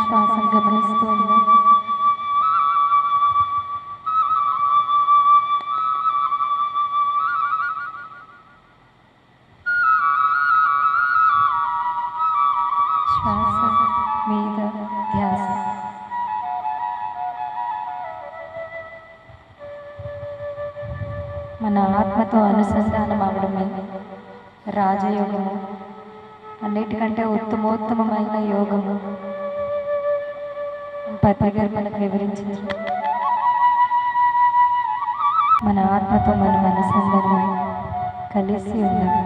శ్వాసను గమనిస్తూ ఉన్నాం. శ్వాస మీద ధ్యాస. మన ఆత్మతో అనుసంధానం అవడమే రాజయోగము, అన్నిటికంటే ఉత్తమోత్తమైన యోగము. పత్రి గారు మనకు వివరించారు. మన ఆత్మతో మనం అనుసంధానమై కలిసి ఉన్నాము.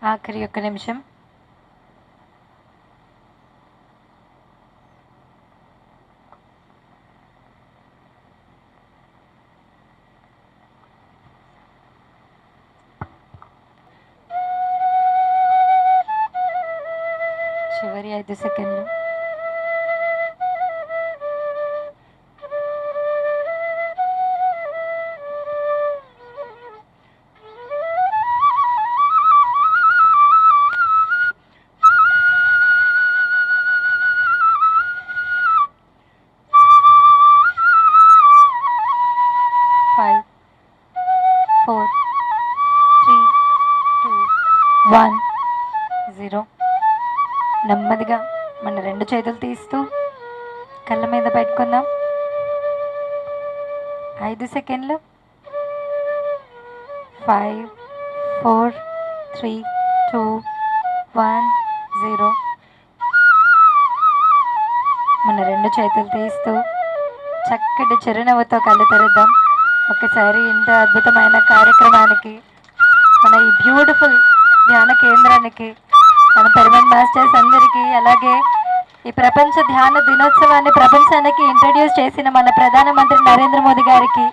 ఆఖరి ఒక్క నిమిషం. చివరి 5 సెకండ్లు. నెమ్మదిగా మన 2 చేతులు తీస్తూ కళ్ళ మీద పెట్టుకుందాం. 5 సెకండ్లు. 5 4 3 2 1 0. మన 2 చేతులు తీస్తూ చక్కటి చిరునవ్వుతో కళ్ళు తెరుద్దాం. ఒకసారి ఇంత అద్భుతమైన కార్యక్రమానికి, మన ఈ బ్యూటిఫుల్ ధ్యాన కేంద్రానికి, మన పిరమిడ్ మాస్టర్స్ అందరికీ, అలాగే ఈ ప్రపంచ ధ్యాన దినోత్సవాన్ని ప్రపంచానికి ఇంట్రడ్యూస్ చేసిన మన ప్రధానమంత్రి నరేంద్ర మోదీ గారికి,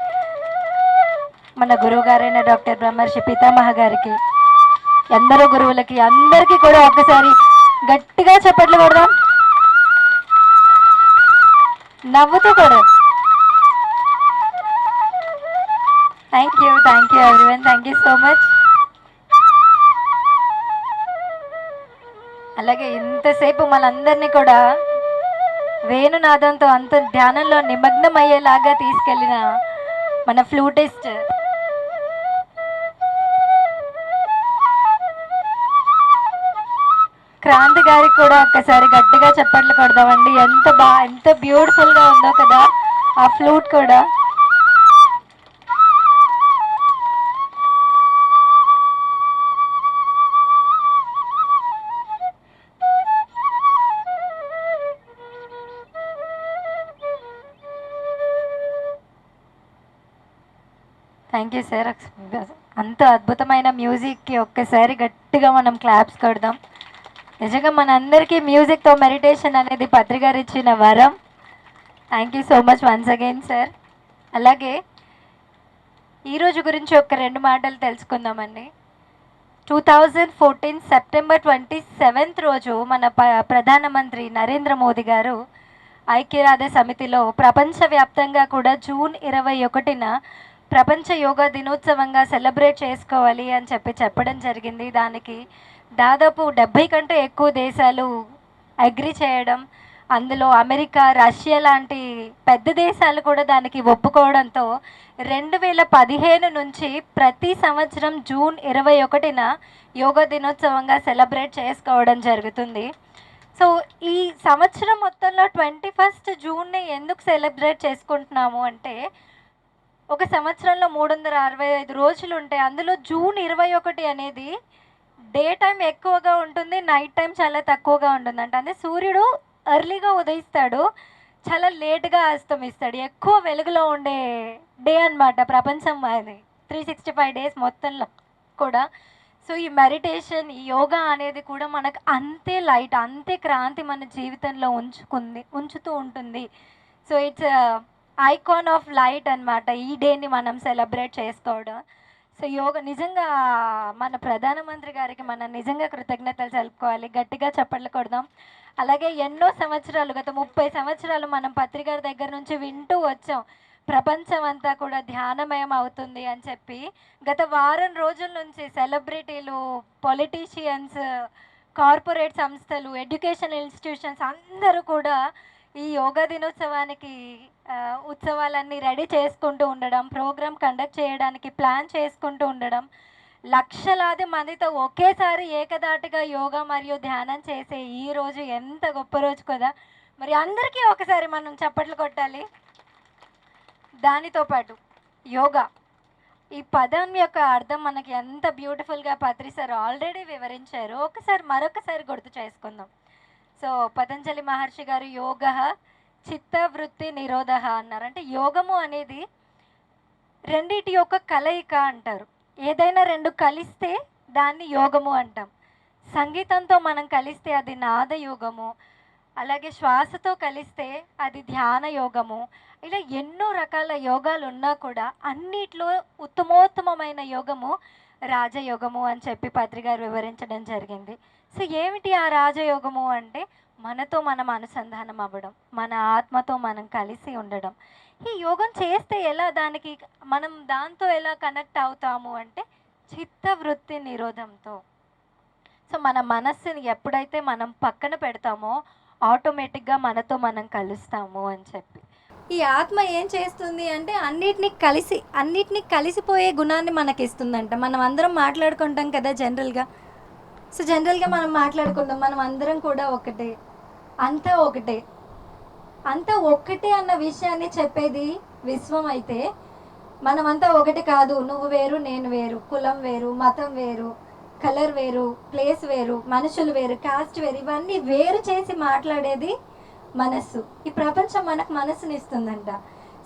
మన గురువు గారైన డాక్టర్ బ్రహ్మర్షి పితామహ గారికి, ఎందరో గురువులకి అందరికీ కూడా ఒకసారి గట్టిగా చప్పట్లు కొడదాం, నవ్వుతూ కూడా. Thank you everyone. Thank you so much. అలాగే ఇంతసేపు మనందరినీ కూడా వేణునాదంతో అంత ధ్యానంలో నిమగ్నం అయ్యేలాగా తీసుకెళ్ళిన మన ఫ్లూటిస్ట్ క్రాంతి గారికి కూడా ఒక్కసారి గట్టిగా చప్పట్లు కొడదామండి. ఎంత బ్యూటిఫుల్గా ఉందో కదా ఆ ఫ్లూట్ కూడా. Thank you sir. అంత అద్భుతమైన మ్యూజిక్కి ఒక్కసారి గట్టిగా మనం క్లాప్స్ కొడదాం. నిజంగా మనందరికీ మ్యూజిక్తో మెడిటేషన్ అనేది పత్రి గారు ఇచ్చిన వరం. Thank you so much once again sir. అలాగే ఈరోజు గురించి ఒక 2 మాటలు తెలుసుకుందామండి. 2014 సెప్టెంబర్ 27 రోజు మన ప్రధానమంత్రి నరేంద్ర మోదీ గారు ఐక్యరాజ్య సమితిలో ప్రపంచవ్యాప్తంగా కూడా జూన్ 21న ప్రపంచ యోగా దినోత్సవంగా సెలబ్రేట్ చేసుకోవాలి అని చెప్పడం జరిగింది. దానికి దాదాపు 70 కంటే ఎక్కువ దేశాలు అగ్రి చేయడం, అందులో అమెరికా, రష్యా లాంటి పెద్ద దేశాలు కూడా దానికి ఒప్పుకోవడంతో 2015 నుంచి ప్రతి సంవత్సరం జూన్ 21న యోగా దినోత్సవంగా సెలబ్రేట్ చేసుకోవడం జరుగుతుంది. సో ఈ సంవత్సరం మొత్తంలో 21 జూన్ని ఎందుకు సెలబ్రేట్ చేసుకుంటున్నాము అంటే, ఒక సంవత్సరంలో 365 రోజులు ఉంటాయి. అందులో జూన్ 21 అనేది డే టైం ఎక్కువగా ఉంటుంది, నైట్ టైం చాలా తక్కువగా ఉంటుందంట. అంటే సూర్యుడు ఎర్లీగా ఉదయిస్తాడు, చాలా లేట్గా అస్తమిస్తాడు. ఎక్కువ వెలుగులో ఉండే డే అనమాట ప్రపంచం అది 365 డేస్ మొత్తంలో కూడా. సో ఈ మెడిటేషన్, ఈ యోగా అనేది కూడా మనకు అంతే లైట్, అంతే క్రాంతి మన జీవితంలో ఉంచుతూ ఉంటుంది. So it's icon of light అనమాట ఈ డేని మనం సెలబ్రేట్ చేసుకోవడం. సో యోగా నిజంగా మన ప్రధానమంత్రి గారికి మనం నిజంగా కృతజ్ఞతలు తెలుపుకోవాలి, గట్టిగా చప్పట్లు కొడదాం. అలాగే ఎన్నో సంవత్సరాలు, గత 30 సంవత్సరాలు మనం పత్రి గారి దగ్గర నుంచి వింటూ వచ్చాం, ప్రపంచం అంతా కూడా ధ్యానమయం అవుతుంది అని చెప్పి. గత వారం రోజుల నుంచి సెలబ్రిటీలు, పొలిటీషియన్స్, కార్పొరేట్ సంస్థలు, ఎడ్యుకేషన్ ఇన్స్టిట్యూషన్స్ అందరూ కూడా ఈ యోగా దినోత్సవానికి ఉత్సవాలన్నీ రెడీ చేసుకుంటూ ఉండడం, ప్రోగ్రామ్ కండక్ట్ చేయడానికి ప్లాన్ చేసుకుంటూ ఉండడం, లక్షలాది మందితో ఒకేసారి ఏకదాటిగా యోగా మరియు ధ్యానం చేసే ఈ రోజు ఎంత గొప్ప రోజు కదా. మరి అందరికీ ఒకసారి మనం చప్పట్లు కొట్టాలి. దానితో పాటు యోగా ఈ పదం యొక్క అర్థం మనకి ఎంత బ్యూటిఫుల్గా పత్రి సార్ ఆల్రెడీ వివరించారు, మరొకసారి గుర్తు చేసుకుందాం. సో పతంజలి మహర్షి గారు యోగ చిత్తవృత్తి నిరోధ అన్నారు. అంటే యోగము అనేది రెండిటి యొక్క కలయిక అంటారు. ఏదైనా రెండు కలిస్తే దాన్ని యోగము అంటాం. సంగీతంతో మనం కలిస్తే అది నాద యోగము, అలాగే శ్వాసతో కలిస్తే అది ధ్యాన యోగము. ఇలా ఎన్నో రకాల యోగాలు ఉన్నా కూడా అన్నిట్లో ఉత్తమోత్తమైన యోగము రాజయోగము అని చెప్పి పత్రి గారు వివరించడం జరిగింది. సో ఏమిటి ఆ రాజయోగము అంటే, మనతో మనం అనుసంధానం అవ్వడం, మన ఆత్మతో మనం కలిసి ఉండడం. ఈ యోగం చేస్తే మనం దాంతో ఎలా కనెక్ట్ అవుతాము అంటే చిత్తవృత్తి నిరోధంతో. సో మన మనస్సుని ఎప్పుడైతే మనం పక్కన పెడతామో ఆటోమేటిక్గా మనతో మనం కలుస్తాము అని చెప్పి. ఈ ఆత్మ ఏం చేస్తుంది అంటే అన్నిటినీ కలిసిపోయే గుణాన్ని మనకి ఇస్తుందంట. మనం అందరం మాట్లాడుకుంటాం కదా జనరల్గా. సో జనరల్గా మనం మాట్లాడుకుంటాం, మనం అందరం కూడా ఒకటే, అంతా ఒక్కటే అన్న విషయాన్ని చెప్పేది విశ్వం అయితే, మనమంతా ఒకటి కాదు, నువ్వు వేరు నేను వేరు, కులం వేరు, మతం వేరు, కలర్ వేరు, ప్లేస్ వేరు, మనుషులు వేరు, కాస్ట్ వేరు, ఇవన్నీ వేరు చేసి మాట్లాడేది మనస్సు. ఈ ప్రపంచం మనకు మనస్సుని ఇస్తుందంట.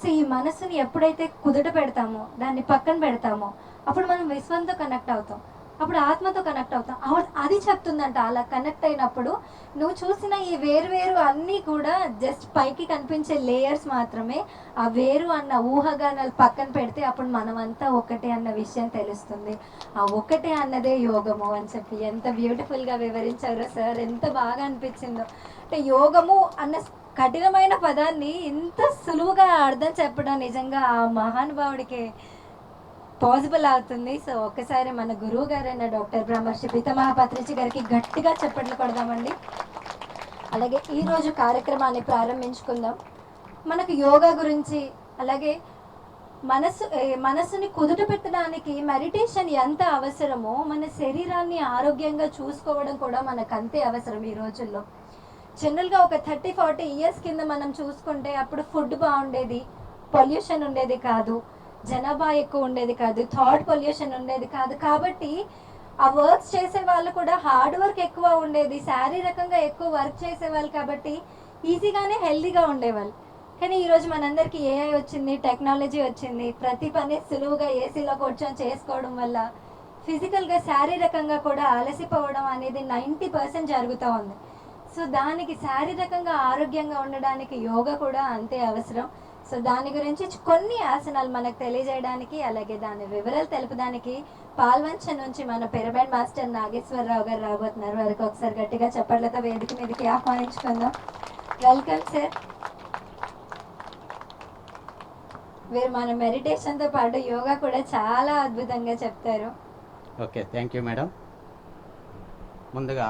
సో ఈ మనస్సుని ఎప్పుడైతే కుదుట పెడతామో, దాన్ని పక్కన పెడతామో, అప్పుడు మనం విశ్వంతో కనెక్ట్ అవుతాం, అప్పుడు ఆత్మతో కనెక్ట్ అవుతాం. అది చెప్తుందంట. అలా కనెక్ట్ అయినప్పుడు నువ్వు చూసిన ఈ వేరు అన్నీ కూడా జస్ట్ పైకి కనిపించే లేయర్స్ మాత్రమే. ఆ వేరు అన్న ఊహాగానాలు పక్కన పెడితే అప్పుడు మనమంతా ఒకటే అన్న విషయం తెలుస్తుంది. ఆ ఒకటే అన్నదే యోగము అని చెప్పి ఎంత బ్యూటిఫుల్గా వివరించారో సార్, ఎంత బాగా అనిపించిందో. అంటే యోగము అన్న కఠినమైన పదాన్ని ఇంత సులువుగా అర్థం చెప్పడం నిజంగా ఆ మహానుభావుడికి పాసిబుల్ అవుతుంది. సో ఒక్కసారి మన గురువు గారైన డాక్టర్ బ్రహ్మర్షి పితామహ పత్రిజీ గారికి గట్టిగా చప్పట్లు కొడదామండి. అలాగే ఈరోజు కార్యక్రమాన్ని ప్రారంభించుకుందాం. మనకు యోగా గురించి, అలాగే మనసుని కుదుట పెట్టడానికి మెడిటేషన్ ఎంత అవసరమో, మన శరీరాన్ని ఆరోగ్యంగా చూసుకోవడం కూడా మనకు అంతే అవసరం. ఈ రోజుల్లో జనరల్గా ఒక 30-40 ఇయర్స్ కింద మనం చూసుకుంటే అప్పుడు ఫుడ్ బాగుండేది, పొల్యూషన్ ఉండేది కాదు, జనాభా ఎక్కువ ఉండేది కాదు, థాట్ పొల్యూషన్ ఉండేది కాదు. కాబట్టి ఆ వర్క్స్ చేసే వాళ్ళు కూడా హార్డ్ వర్క్ ఎక్కువ ఉండేది, శారీరకంగా ఎక్కువ వర్క్ చేసేవాళ్ళు, కాబట్టి ఈజీగానే హెల్తీగా ఉండేవాళ్ళు. కానీ ఈరోజు మనందరికీ ఏఐ వచ్చింది, టెక్నాలజీ వచ్చింది, ప్రతి పని సులువుగా ఏసీలో కూర్చొని చేసుకోవడం వల్ల ఫిజికల్గా శారీరకంగా కూడా అలసిపోవడం అనేది 90% జరుగుతూ ఉంది. సో దానికి శారీరకంగా ఆరోగ్యంగా ఉండడానికి యోగా కూడా అంతే అవసరం. సో దాని గురించి కొన్ని ఆసనాలు మనకు తెలియజేయడానికి, అలాగే దాని వివరాలు తెలుపడానికి పాల్వంచ నుంచి మన పిరమిడ్ మాస్టర్ నాగేశ్వరరావు గారు రాబోతున్నారు. వారికి ఒకసారి గట్టిగా చప్పట్లతో వేదిక మీదకి ఆహ్వానించుకుందాం. Welcome sir. వీరు మన మెడిటేషన్తో పాటు యోగా కూడా చాలా అద్భుతంగా చెప్తారు. Okay, thank you madam. ముందుగా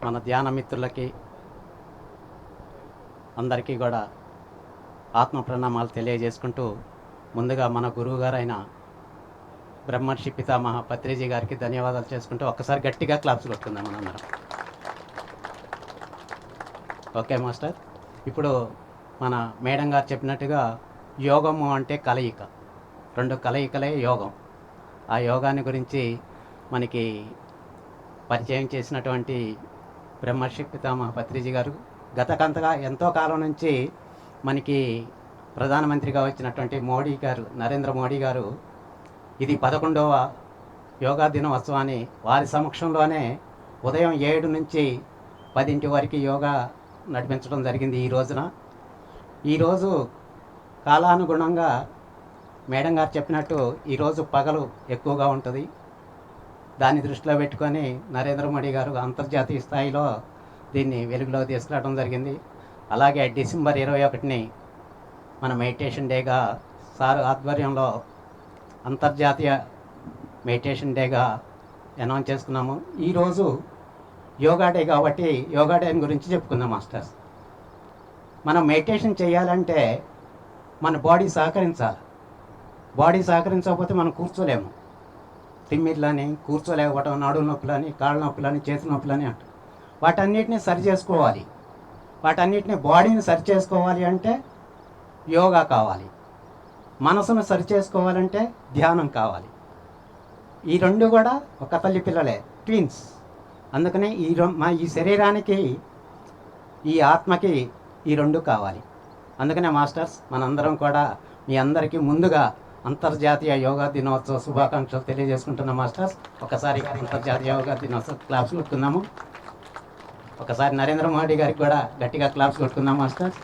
మన ధ్యాన మిత్రులకి అందరికీ కూడా ఆత్మ ప్రణామాలు తెలియజేసుకుంటూ ముందుగా మన గురువు గారైన బ్రహ్మర్షి పితామహ పత్రిజీ గారికి ధన్యవాదాలు చేసుకుంటూ ఒక్కసారి గట్టిగా క్లాప్స్ కొట్టుకుందాం మనందరం. ఓకే మాస్టర్, ఇప్పుడు మన మేడం గారు చెప్పినట్టుగా యోగము అంటే కలయిక, రెండు కలయికలే యోగం. ఆ యోగాన్ని గురించి మనకి పరిచయం చేసినటువంటి బ్రహ్మర్షి పితామహ పత్రిజీ గారు గతకంతగా ఎంతో కాలం నుంచి మనకి ప్రధానమంత్రిగా వచ్చినటువంటి మోడీ గారు, నరేంద్ర మోడీ గారు, ఇది 11వ యోగా దినోత్సవాన్ని వారి సమక్షంలోనే ఉదయం 7 నుంచి 10 వరకు యోగా నడిపించడం జరిగింది. ఈ రోజున ఈరోజు కాలానుగుణంగా మేడం గారు చెప్పినట్టు ఈరోజు పగలు ఎక్కువగా ఉంటుంది. దాన్ని దృష్టిలో పెట్టుకొని నరేంద్ర మోడీ గారు అంతర్జాతీయ స్థాయిలో దీన్ని వెలుగులోకి తీసుకురావడం జరిగింది. అలాగే డిసెంబర్ 21ని మన మెడిటేషన్ డేగా సార్ ఆధ్వర్యంలో అంతర్జాతీయ మెడిటేషన్ డేగా అనౌన్స్ చేసుకున్నాము. ఈరోజు యోగా డే కాబట్టి యోగా డే గురించి చెప్పుకుందాం మాస్టర్స్. మనం మెడిటేషన్ చేయాలంటే మన బాడీ సహకరించాలి. బాడీ సహకరించకపోతే మనం కూర్చోలేము. తిమ్మిర్లని, కూర్చోలేకపోవడం, నడుము నొప్పులని, కాళ్ళ నొప్పులని, చేతి నొప్పులని అంట. వాటన్నిటిని సరి చేసుకోవాలి. వాటన్నిటిని బాడీని సరి చేసుకోవాలి అంటే యోగా కావాలి. మనసును సరి చేసుకోవాలంటే ధ్యానం కావాలి. ఈ రెండు కూడా ఒక తల్లి పిల్లలే, ట్విన్స్. అందుకనే ఈ శరీరానికి, ఈ ఆత్మకి ఈ రెండు కావాలి. అందుకనే మాస్టర్స్ మనందరం కూడా మీ అందరికీ ముందుగా అంతర్జాతీయ యోగా దినోత్సవ శుభాకాంక్షలు తెలియజేసుకుంటున్నాం మాస్టర్స్. ఒకసారి అంతర్జాతీయ యోగా దినోత్సవ క్లాప్స్ కొట్టుకుందాము. ఒకసారి నరేంద్ర మోడీ గారికి కూడా గట్టిగా క్లాప్స్ కొట్టుకుందాం మాస్టర్స్.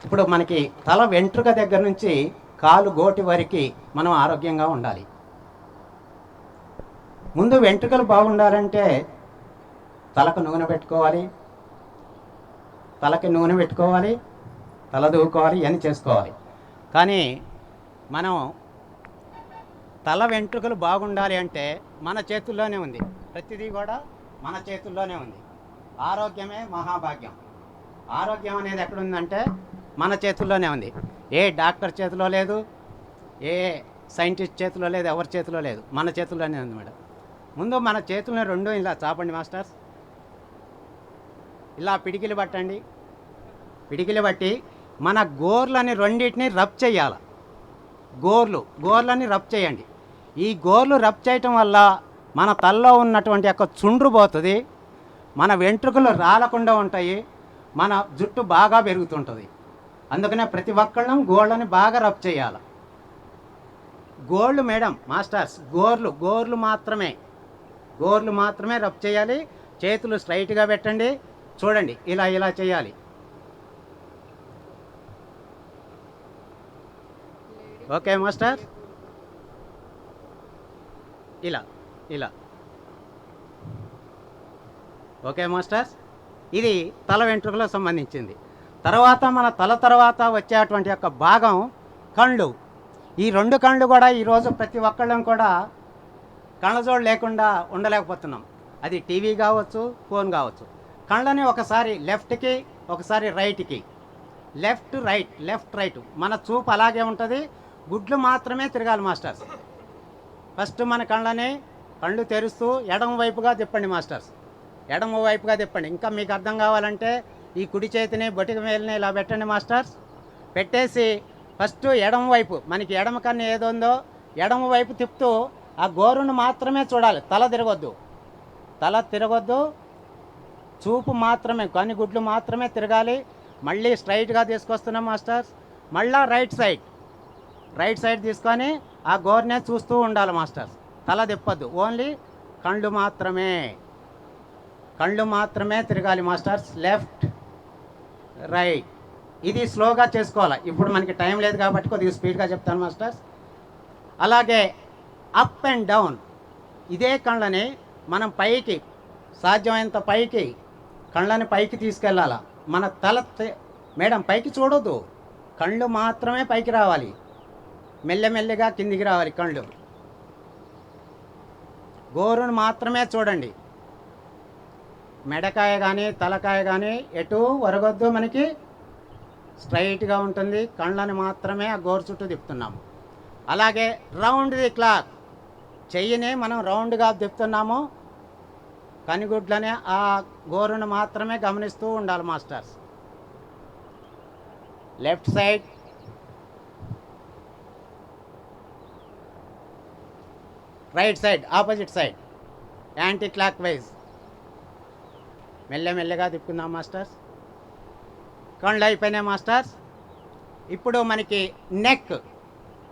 ఇప్పుడు మనకి తల వెంట్రుక దగ్గర నుంచి కాలు గోటి వరకు మనం ఆరోగ్యంగా ఉండాలి. ముందు వెంట్రుకలు బాగుండాలంటే తలకు నూనె పెట్టుకోవాలి, తలకి నూనె పెట్టుకోవాలి, తల దూకోవాలి, ఇవన్నీ చేసుకోవాలి. కానీ మనం తల వెంట్రుకలు బాగుండాలి అంటే మన చేతుల్లోనే ఉంది. ప్రతిదీ కూడా మన చేతుల్లోనే ఉంది. ఆరోగ్యమే మహాభాగ్యం. ఆరోగ్యం అనేది ఎక్కడుందంటే మన చేతుల్లోనే ఉంది. ఏ డాక్టర్ చేతిలో లేదు, ఏ సైంటిస్ట్ చేతిలో లేదు, ఎవరి చేతిలో లేదు, మన చేతుల్లోనే ఉంది మేడం. ముందు మన చేతులను రెండు ఇలా చాపండి మాస్టర్స్. ఇలా పిడికిలు పట్టండి. పిడికిలు బట్టి మన గోర్లని రెండింటిని రబ్ చేయాలి. గోర్లని రబ్ చేయండి. ఈ గోర్లు రబ్ చేయటం వల్ల మన తలలో ఉన్నటువంటి యొక్క చుండ్రు పోతుంది, మన వెంట్రుకలు రాలకుండా ఉంటాయి, మన జుట్టు బాగా పెరుగుతుంటుంది. అందుకనే ప్రతి ఒక్కళ్ళం గోళ్ళని బాగా రబ్ చేయాలి. గోళ్ళు మేడం మాస్టర్స్, గోర్లు మాత్రమే రబ్ చేయాలి. చేతులు స్ట్రైట్గా పెట్టండి. చూడండి, ఇలా చేయాలి. ఓకే మాస్టర్, ఇలా ఓకే మాస్టర్స్. ఇది తల వెంట్రుకలకు సంబంధించింది. తర్వాత మన తల తర్వాత వచ్చేటువంటి యొక్క భాగం కళ్ళు. ఈ రెండు కళ్ళు కూడా ఈరోజు ప్రతి ఒక్కళ్ళం కూడా కళ్ళజోడు లేకుండా ఉండలేకపోతున్నాం. అది టీవీ కావచ్చు, ఫోన్ కావచ్చు. కళ్ళని ఒకసారి లెఫ్ట్కి, ఒకసారి రైట్కి, లెఫ్ట్ రైట్. మన చూపు అలాగే ఉంటుంది. గుడ్లు మాత్రమే తిరగాలి మాస్టర్స్. ఫస్ట్ మన కళ్ళు తెరుస్తూ ఎడమ వైపుగా తిప్పండి మాస్టర్స్. ఎడమ వైపుగా తిప్పండి. ఇంకా మీకు అర్థం కావాలంటే ఈ కుడి చేతిని బొటిక వేలిని ఇలా పెట్టండి మాస్టర్స్. పెట్టేసి ఫస్ట్ ఎడమ వైపు, మనకి ఎడమ కన్ను ఏదుందో ఎడమ వైపు తిప్పుతూ ఆ గోరును మాత్రమే చూడాలి. తల తిరగొద్దు, చూపు మాత్రమే, కొన్ని గుడ్లు మాత్రమే తిరగాలి. మళ్ళీ స్ట్రైట్గా తీసుకొస్తున్నాం మాస్టర్స్. మళ్ళీ రైట్ సైడ్ తీసుకొని ఆ గోరునే చూస్తూ ఉండాలి మాస్టర్స్. తల తిప్పొద్దు, ఓన్లీ కళ్ళు మాత్రమే తిరగాలి మాస్టర్స్. Left right. ఇది స్లోగా చేసుకోవాలి. ఇప్పుడు మనకి టైం లేదు కాబట్టి కొద్దిగా స్పీడ్గా చెప్తాను మాస్టర్స్. అలాగే అప్ అండ్ డౌన్. ఇదే కళ్ళని మనం పైకి, సాధ్యమైనంత పైకి కళ్ళని పైకి తీసుకెళ్ళాలి. మన తల మేడం పైకి చూడొద్దు, కళ్ళు మాత్రమే పైకి రావాలి. మెల్లమెల్లగా కిందికి రావాలి కళ్ళు. గోరును మాత్రమే చూడండి. మెడకాయ కానీ తలకాయ కానీ ఎటు వరగొద్దు. మనకి స్ట్రైట్గా ఉంటుంది, కళ్ళని మాత్రమే ఆ గోరు చుట్టూ తిప్పుతున్నాము. అలాగే రౌండ్ ది క్లాక్, చెయ్యిని మనం రౌండ్గా తిప్పుతున్నాము, కనిగుడ్లని ఆ గోరును మాత్రమే గమనిస్తూ ఉండాలి masters. Left side, right side, opposite side, anti clock wise మెల్లమెల్లగా తిప్పుకుందాం మాస్టర్స్. కళ్ళు అయిపోయినాయి మాస్టర్స్. ఇప్పుడు మనకి నెక్,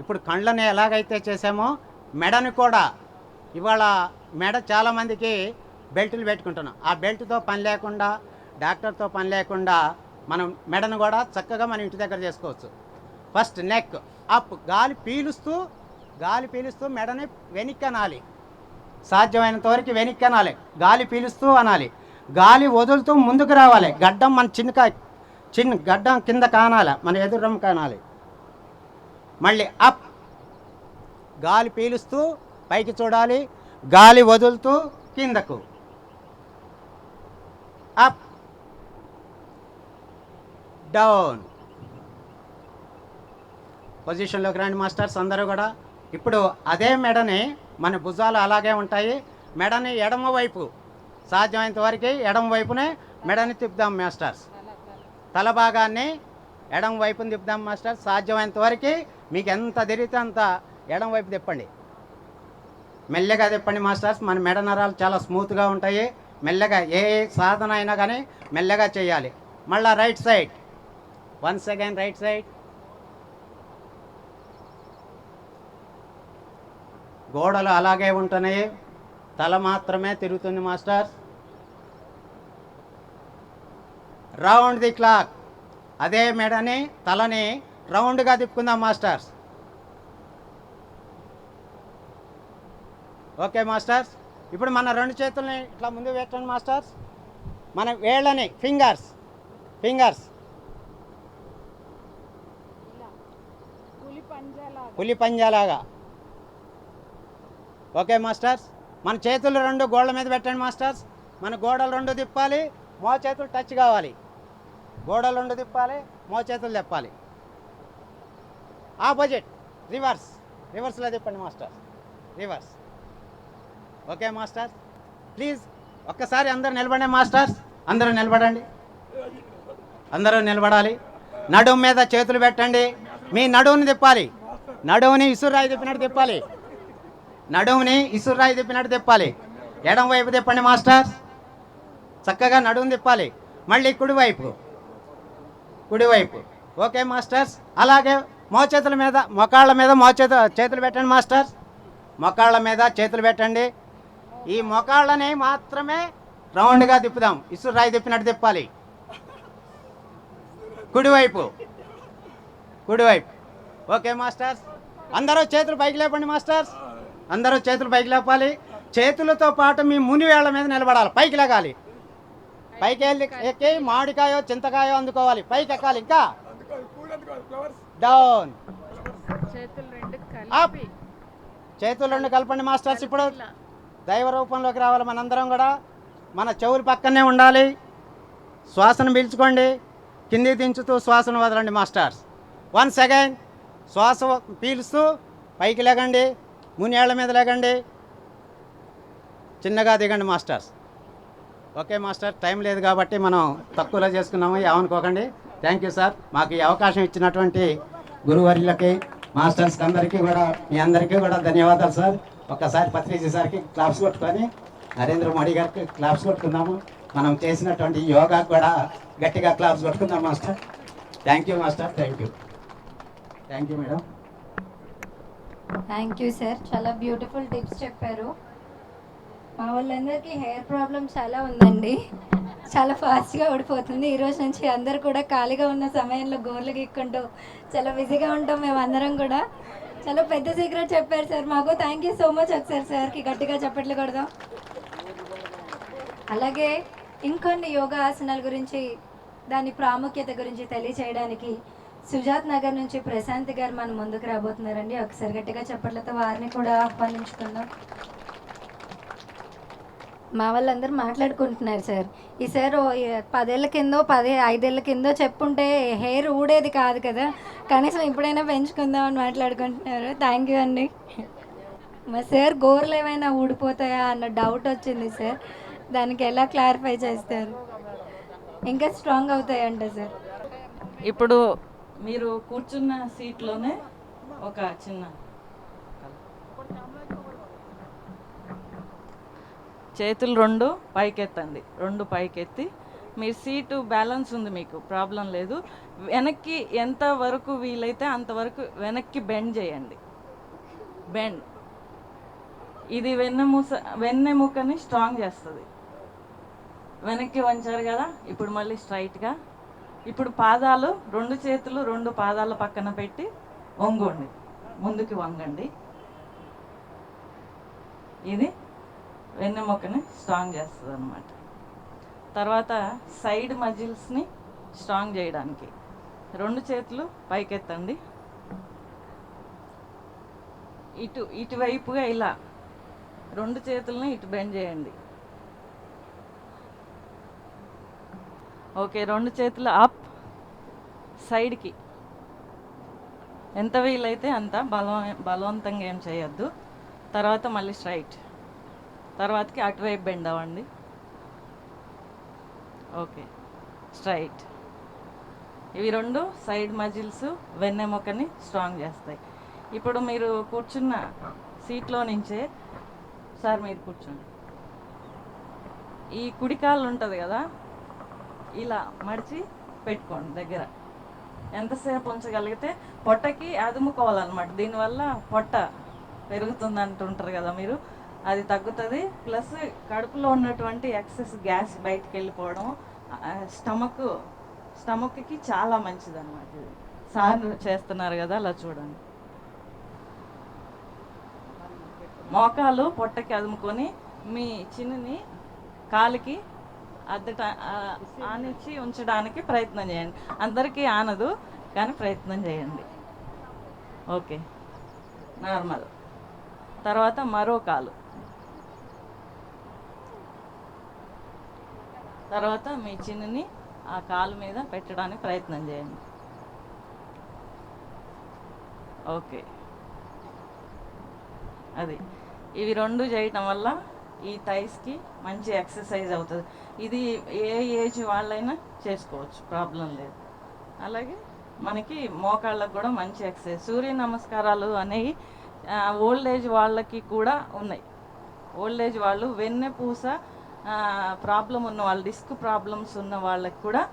ఇప్పుడు కళ్ళని ఎలాగైతే చేసామో మెడని కూడా, ఇవాళ మెడ చాలామందికి బెల్టులు పెట్టుకుంటున్నాం. ఆ బెల్ట్తో పని లేకుండా, డాక్టర్తో పని లేకుండా మనం మెడను కూడా చక్కగా మన ఇంటి దగ్గర చేసుకోవచ్చు. ఫస్ట్ నెక్ అప్, గాలి పీలుస్తూ మెడని వెనక్కి అనాలి, సాధ్యమైనంత వరకు వెనక్కి అనాలి, గాలి పీలుస్తూ అనాలి. గాలి వదులుతూ ముందుకు రావాలి, గడ్డం మన చిన్న గడ్డం కింద కానాలి, మన ఎదురం కానాలి. మళ్ళీ అప్, గాలి పీలుస్తూ పైకి చూడాలి, గాలి వదులుతూ కిందకు. Up down. పొజిషన్లోకి రండి మాస్టర్స్ అందరూ కూడా. ఇప్పుడు అదే మెడని, మన భుజాలు అలాగే ఉంటాయి, మెడని ఎడమ వైపు, సాధ్యమైనంత వరకు ఎడమ వైపునే మెడని తిప్పుదాం మాస్టర్స్. తల భాగాన్ని ఎడమ వైపుని తిప్పుదాం మాస్టర్స్. సాధ్యమైనంత వరకు మీకు ఎంత తిరిగితే అంత ఎడమ వైపు తిప్పండి, మెల్లగా తిప్పండి మాస్టర్స్. మన మెడ నరాలు చాలా స్మూత్గా ఉంటాయి. మెల్లగా ఏ సాధన అయినా కానీ మెల్లగా చేయాలి. మళ్ళీ right side, once again right side. గోడలు అలాగే ఉంటున్నాయి, తల మాత్రమే తిరుగుతుంది మాస్టర్స్. రౌండ్ ది క్లాక్, అదే మెడని తలని రౌండ్గా తిప్పుకుందాం మాస్టర్స్. Okay masters. ఇప్పుడు మన రెండు చేతుల్ని ఇట్లా ముందు పెట్టండి మాస్టర్స్. మన వేళ్ళని ఫింగర్స్ పులి పంజాలాగా. Okay masters. మన చేతులు రెండు గోడల మీద పెట్టండి మాస్టర్స్. మన గోడలు రెండు తిప్పాలి, మో చేతులు టచ్ కావాలి. గోడలు రెండు తిప్పాలి, మో చేతులు తిప్పాలి. ఆపోజిట్, రివర్స్లో తిప్పండి masters, reverse. Okay masters. Please ఒక్కసారి అందరూ నిలబడండి మాస్టర్స్, అందరూ నిలబడండి, అందరూ నిలబడాలి. నడుము మీద చేతులు పెట్టండి, మీ నడువుని తిప్పాలి, నడువుని ఇసురాయి తిప్పినట్టు తిప్పాలి, నడుముని ఇసురాయి తిప్పినట్టు తిప్పాలి. ఎడం వైపు తిప్పండి మాస్టర్స్, చక్కగా నడుముని తిప్పాలి. మళ్ళీ కుడివైపు. Okay masters. అలాగే మోచేతుల మీద, మొకాళ్ళ మీద చేతులు పెట్టండి మాస్టర్స్, మొకాళ్ళ మీద చేతులు పెట్టండి. ఈ మొకాళ్ళని మాత్రమే రౌండ్గా తిప్పుదాం, ఇసురాయి తిప్పినట్టు తిప్పాలి. కుడివైపు. Okay masters. అందరూ చేతులు పైకి లేపండి మాస్టర్స్, అందరూ చేతులు పైకి లేపాలి. చేతులతో పాటు మీ ముని వేళ్ల మీద నిలబడాలి, పైకి లేగాలి. పైకి ఎక్కి మామిడికాయో చింతకాయో అందుకోవాలి, పైకి ఎక్కాలి. ఇంకా డౌన్, అప్. చేతులు రెండు కలపండి మాస్టర్స్. ఇప్పుడు దైవ రూపంలోకి రావాలి మనందరం కూడా. మన చెవులు పక్కనే ఉండాలి. శ్వాసను పీల్చుకోండి, కింది దించుతూ శ్వాసను వదలండి మాస్టర్స్. వన్స్ అగైన్ శ్వాస పీలుస్తూ పైకి లేగండి, మునేళ్ల మీద లేగండి, చిన్నగా దిగండి మాస్టర్స్. ఓకే మాస్టర్, టైం లేదు కాబట్టి మనం తక్కువలో చేసుకున్నాము, ఏమనుకోకండి. Thank you sir. మాకు ఈ అవకాశం ఇచ్చినటువంటి గురువర్యులకి, మాస్టర్స్కి అందరికీ కూడా, మీ అందరికీ కూడా ధన్యవాదాలు సార్. ఒక్కసారి పత్రిజీ సార్కి క్లాప్స్ కొట్టుకొని, నరేంద్ర మోడీ గారికి క్లాప్స్ కొట్టుకుందాము. మనం చేసినటువంటి యోగా కూడా గట్టిగా క్లాప్స్ కొట్టుకుందాం master. Thank you master, thank you madam. Thank you sir, చాలా బ్యూటిఫుల్ టిప్స్ చెప్పారు. మా వాళ్ళందరికీ హెయిర్ ప్రాబ్లం చాలా ఉందండి, చాలా ఫాస్ట్గా ఊడిపోతుంది. ఈరోజు నుంచి అందరు కూడా ఖాళీగా ఉన్న సమయంలో గోర్లు గీక్కుంటూ చాలా బిజీగా ఉంటాం మేమందరం కూడా. చాలా పెద్ద సీక్రెట్ చెప్పారు సార్ మాకు. Thank you so much. ఒకసారి సార్కి గట్టిగా చప్పట్లు కొడదాం. అలాగే ఇంకొన్ని యోగా ఆసనాల గురించి, దాని ప్రాముఖ్యత గురించి తెలియచేయడానికి సుజాత్ నగర్ నుంచి ప్రశాంత్ గారు మన ముందుకు రాబోతున్నారండి. ఒకసారి గట్టిగా చప్పట్లతో వారిని కూడా ఆహ్వానించుకుందాం. మా వాళ్ళందరూ మాట్లాడుకుంటున్నారు సార్. ఈ సార్ 10 ఏళ్ల కిందో 5 ఏళ్ల కిందో చెప్పుంటే హెయిర్ ఊడేది కాదు కదా! కనీసం ఇప్పుడైనా పెంచుకుందాం అని మాట్లాడుకుంటున్నారు. థ్యాంక్ యూ అండి. మా సార్ గోర్లు ఏమైనా ఊడిపోతాయా అన్న డౌట్ వచ్చింది సార్. దానికి ఎలా క్లారిఫై చేస్తారు? ఇంకా స్ట్రాంగ్ అవుతాయంట సార్. ఇప్పుడు మీరు కూర్చున్న సీట్లోనే ఒక చిన్న చేతులు రెండు పైకెత్తండి, రెండు పైకెత్తి మీ సీటు బ్యాలెన్స్ ఉంది, మీకు ప్రాబ్లం లేదు. వెనక్కి ఎంత వరకు వీలైతే అంతవరకు వెనక్కి బెండ్ చేయండి. బెండ్ ఇది వెన్నెముకని స్ట్రాంగ్ చేస్తుంది. వెనక్కి వంచారు కదా, ఇప్పుడు మళ్ళీ స్ట్రైట్గా. ఇప్పుడు పాదాలు, రెండు చేతులు రెండు పాదాల పక్కన పెట్టి వంగండి, ముందుకి వంగండి. ఇది వెన్నెముకని స్ట్రాంగ్ చేస్తుంది అన్నమాట. తర్వాత సైడ్ మజిల్స్ని స్ట్రాంగ్ చేయడానికి రెండు చేతులు పైకెత్తండి, ఇటువైపుగా ఇలా రెండు చేతులని ఇటు బెండ్ చేయండి. ఓకే, రెండు చేతులు అప్, సైడ్కి ఎంత వీలైతే అంత, బలవంతంగా ఏం చేయొద్దు. తర్వాత మళ్ళీ స్ట్రైట్, తర్వాతకి అటువైపు బెండ్ అవ్వండి. Okay, straight. ఇవి రెండు సైడ్ మజిల్స్ వెన్నెముకని స్ట్రాంగ్ చేస్తాయి. ఇప్పుడు మీరు కూర్చున్న సీట్లో నుంచే సార్ మీరు కూర్చోండి. ఈ కుడికాలు ఉంటుంది కదా, ఇలా మడిచి పెట్టుకోండి దగ్గర. ఎంతసేపు ఉంచగలిగితే పొట్టకి అదుముకోవాలన్నమాట. దీనివల్ల పొట్ట పెరుగుతుంది అంటుంటారు కదా మీరు, అది తగ్గుతుంది. ప్లస్ కడుపులో ఉన్నటువంటి ఎక్సెస్ గ్యాస్ బయటికి వెళ్ళిపోవడం, స్టమక్కి చాలా మంచిది అనమాట. ఇది సార్ చేస్తున్నారు కదా, అలా చూడండి. మోకాలు పొట్టకి అదుముకొని మీ చిన్నని కాలికి ఆనిచ్చి ఉంచడానికి ప్రయత్నం చేయండి. అందరికీ ఆనదు, కానీ ప్రయత్నం చేయండి. Okay, normal. తర్వాత మరో కాలు, తర్వాత మీ చిన్నని ఆ కాలు మీద పెట్టడానికి ప్రయత్నం చేయండి. ఓకే, అది. ఇవి రెండు చేయటం వల్ల ఈ థైస్కి మంచి ఎక్సర్సైజ్ అవుతుంది. ఇది ఏ ఏజ్ వాళ్ళైనా చేసుకోవచ్చు, ప్రాబ్లం లేదు. అలాగే మనకి మోకాళ్ళకు కూడా మంచి ఎక్సర్సైజ్. సూర్య నమస్కారాలు అనేవి ఓల్డ్ ఏజ్ వాళ్ళకి కూడా ఉన్నాయి. ఓల్డ్ ఏజ్ వాళ్ళు, వెన్నెపూస ప్రాబ్లం ఉన్న వాళ్ళు, డిస్క్ ప్రాబ్లమ్స్ ఉన్న వాళ్ళకి కూడా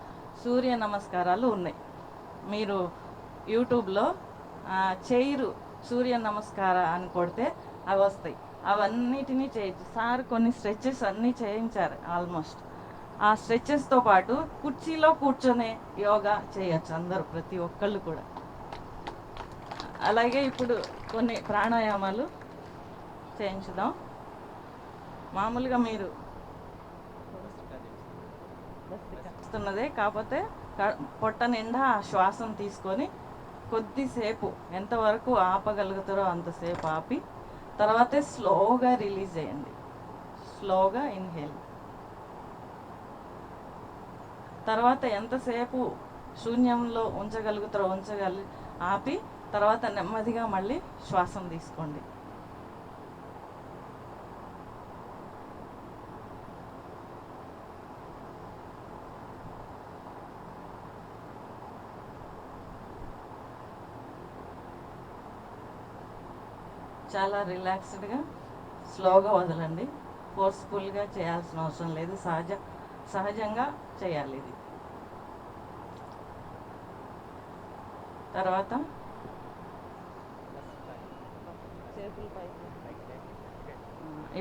సూర్య నమస్కారాలు ఉన్నాయి. మీరు యూట్యూబ్లో చైరు సూర్య నమస్కార అని కొడితే అవి వస్తాయి. అవన్నిటినీ చేయొచ్చు. సార్ కొన్ని స్ట్రెచెస్ అన్నీ చేయించారు ఆల్మోస్ట్. ఆ స్ట్రెచెస్తో పాటు కుర్చీలో కూర్చొనే యోగా చేయొచ్చు అందరూ, ప్రతి ఒక్కళ్ళు కూడా. అలాగే ఇప్పుడు కొన్ని ప్రాణాయామాలు చేయించుదాం. మామూలుగా మీరు వస్తున్నదే, కాకపోతే పొట్ట నిండా శ్వాసం తీసుకొని కొద్దిసేపు ఎంతవరకు ఆపగలుగుతారో అంతసేపు ఆపి, తర్వాతే స్లోగా రిలీజ్ చేయండి. స్లోగా ఇన్హేల్. తర్వాత ఎంతసేపు శూన్యంలో ఉంచగలుగుతారో ఆపి, తర్వాత నెమ్మదిగా మళ్ళీ శ్వాసం తీసుకోండి. చాలా రిలాక్స్డ్గా స్లోగా వదలండి. ఫోర్స్ఫుల్గా చేయాల్సిన అవసరం లేదు, సహజంగా చేయాలి ఇది. తర్వాత చేతులు పైకి,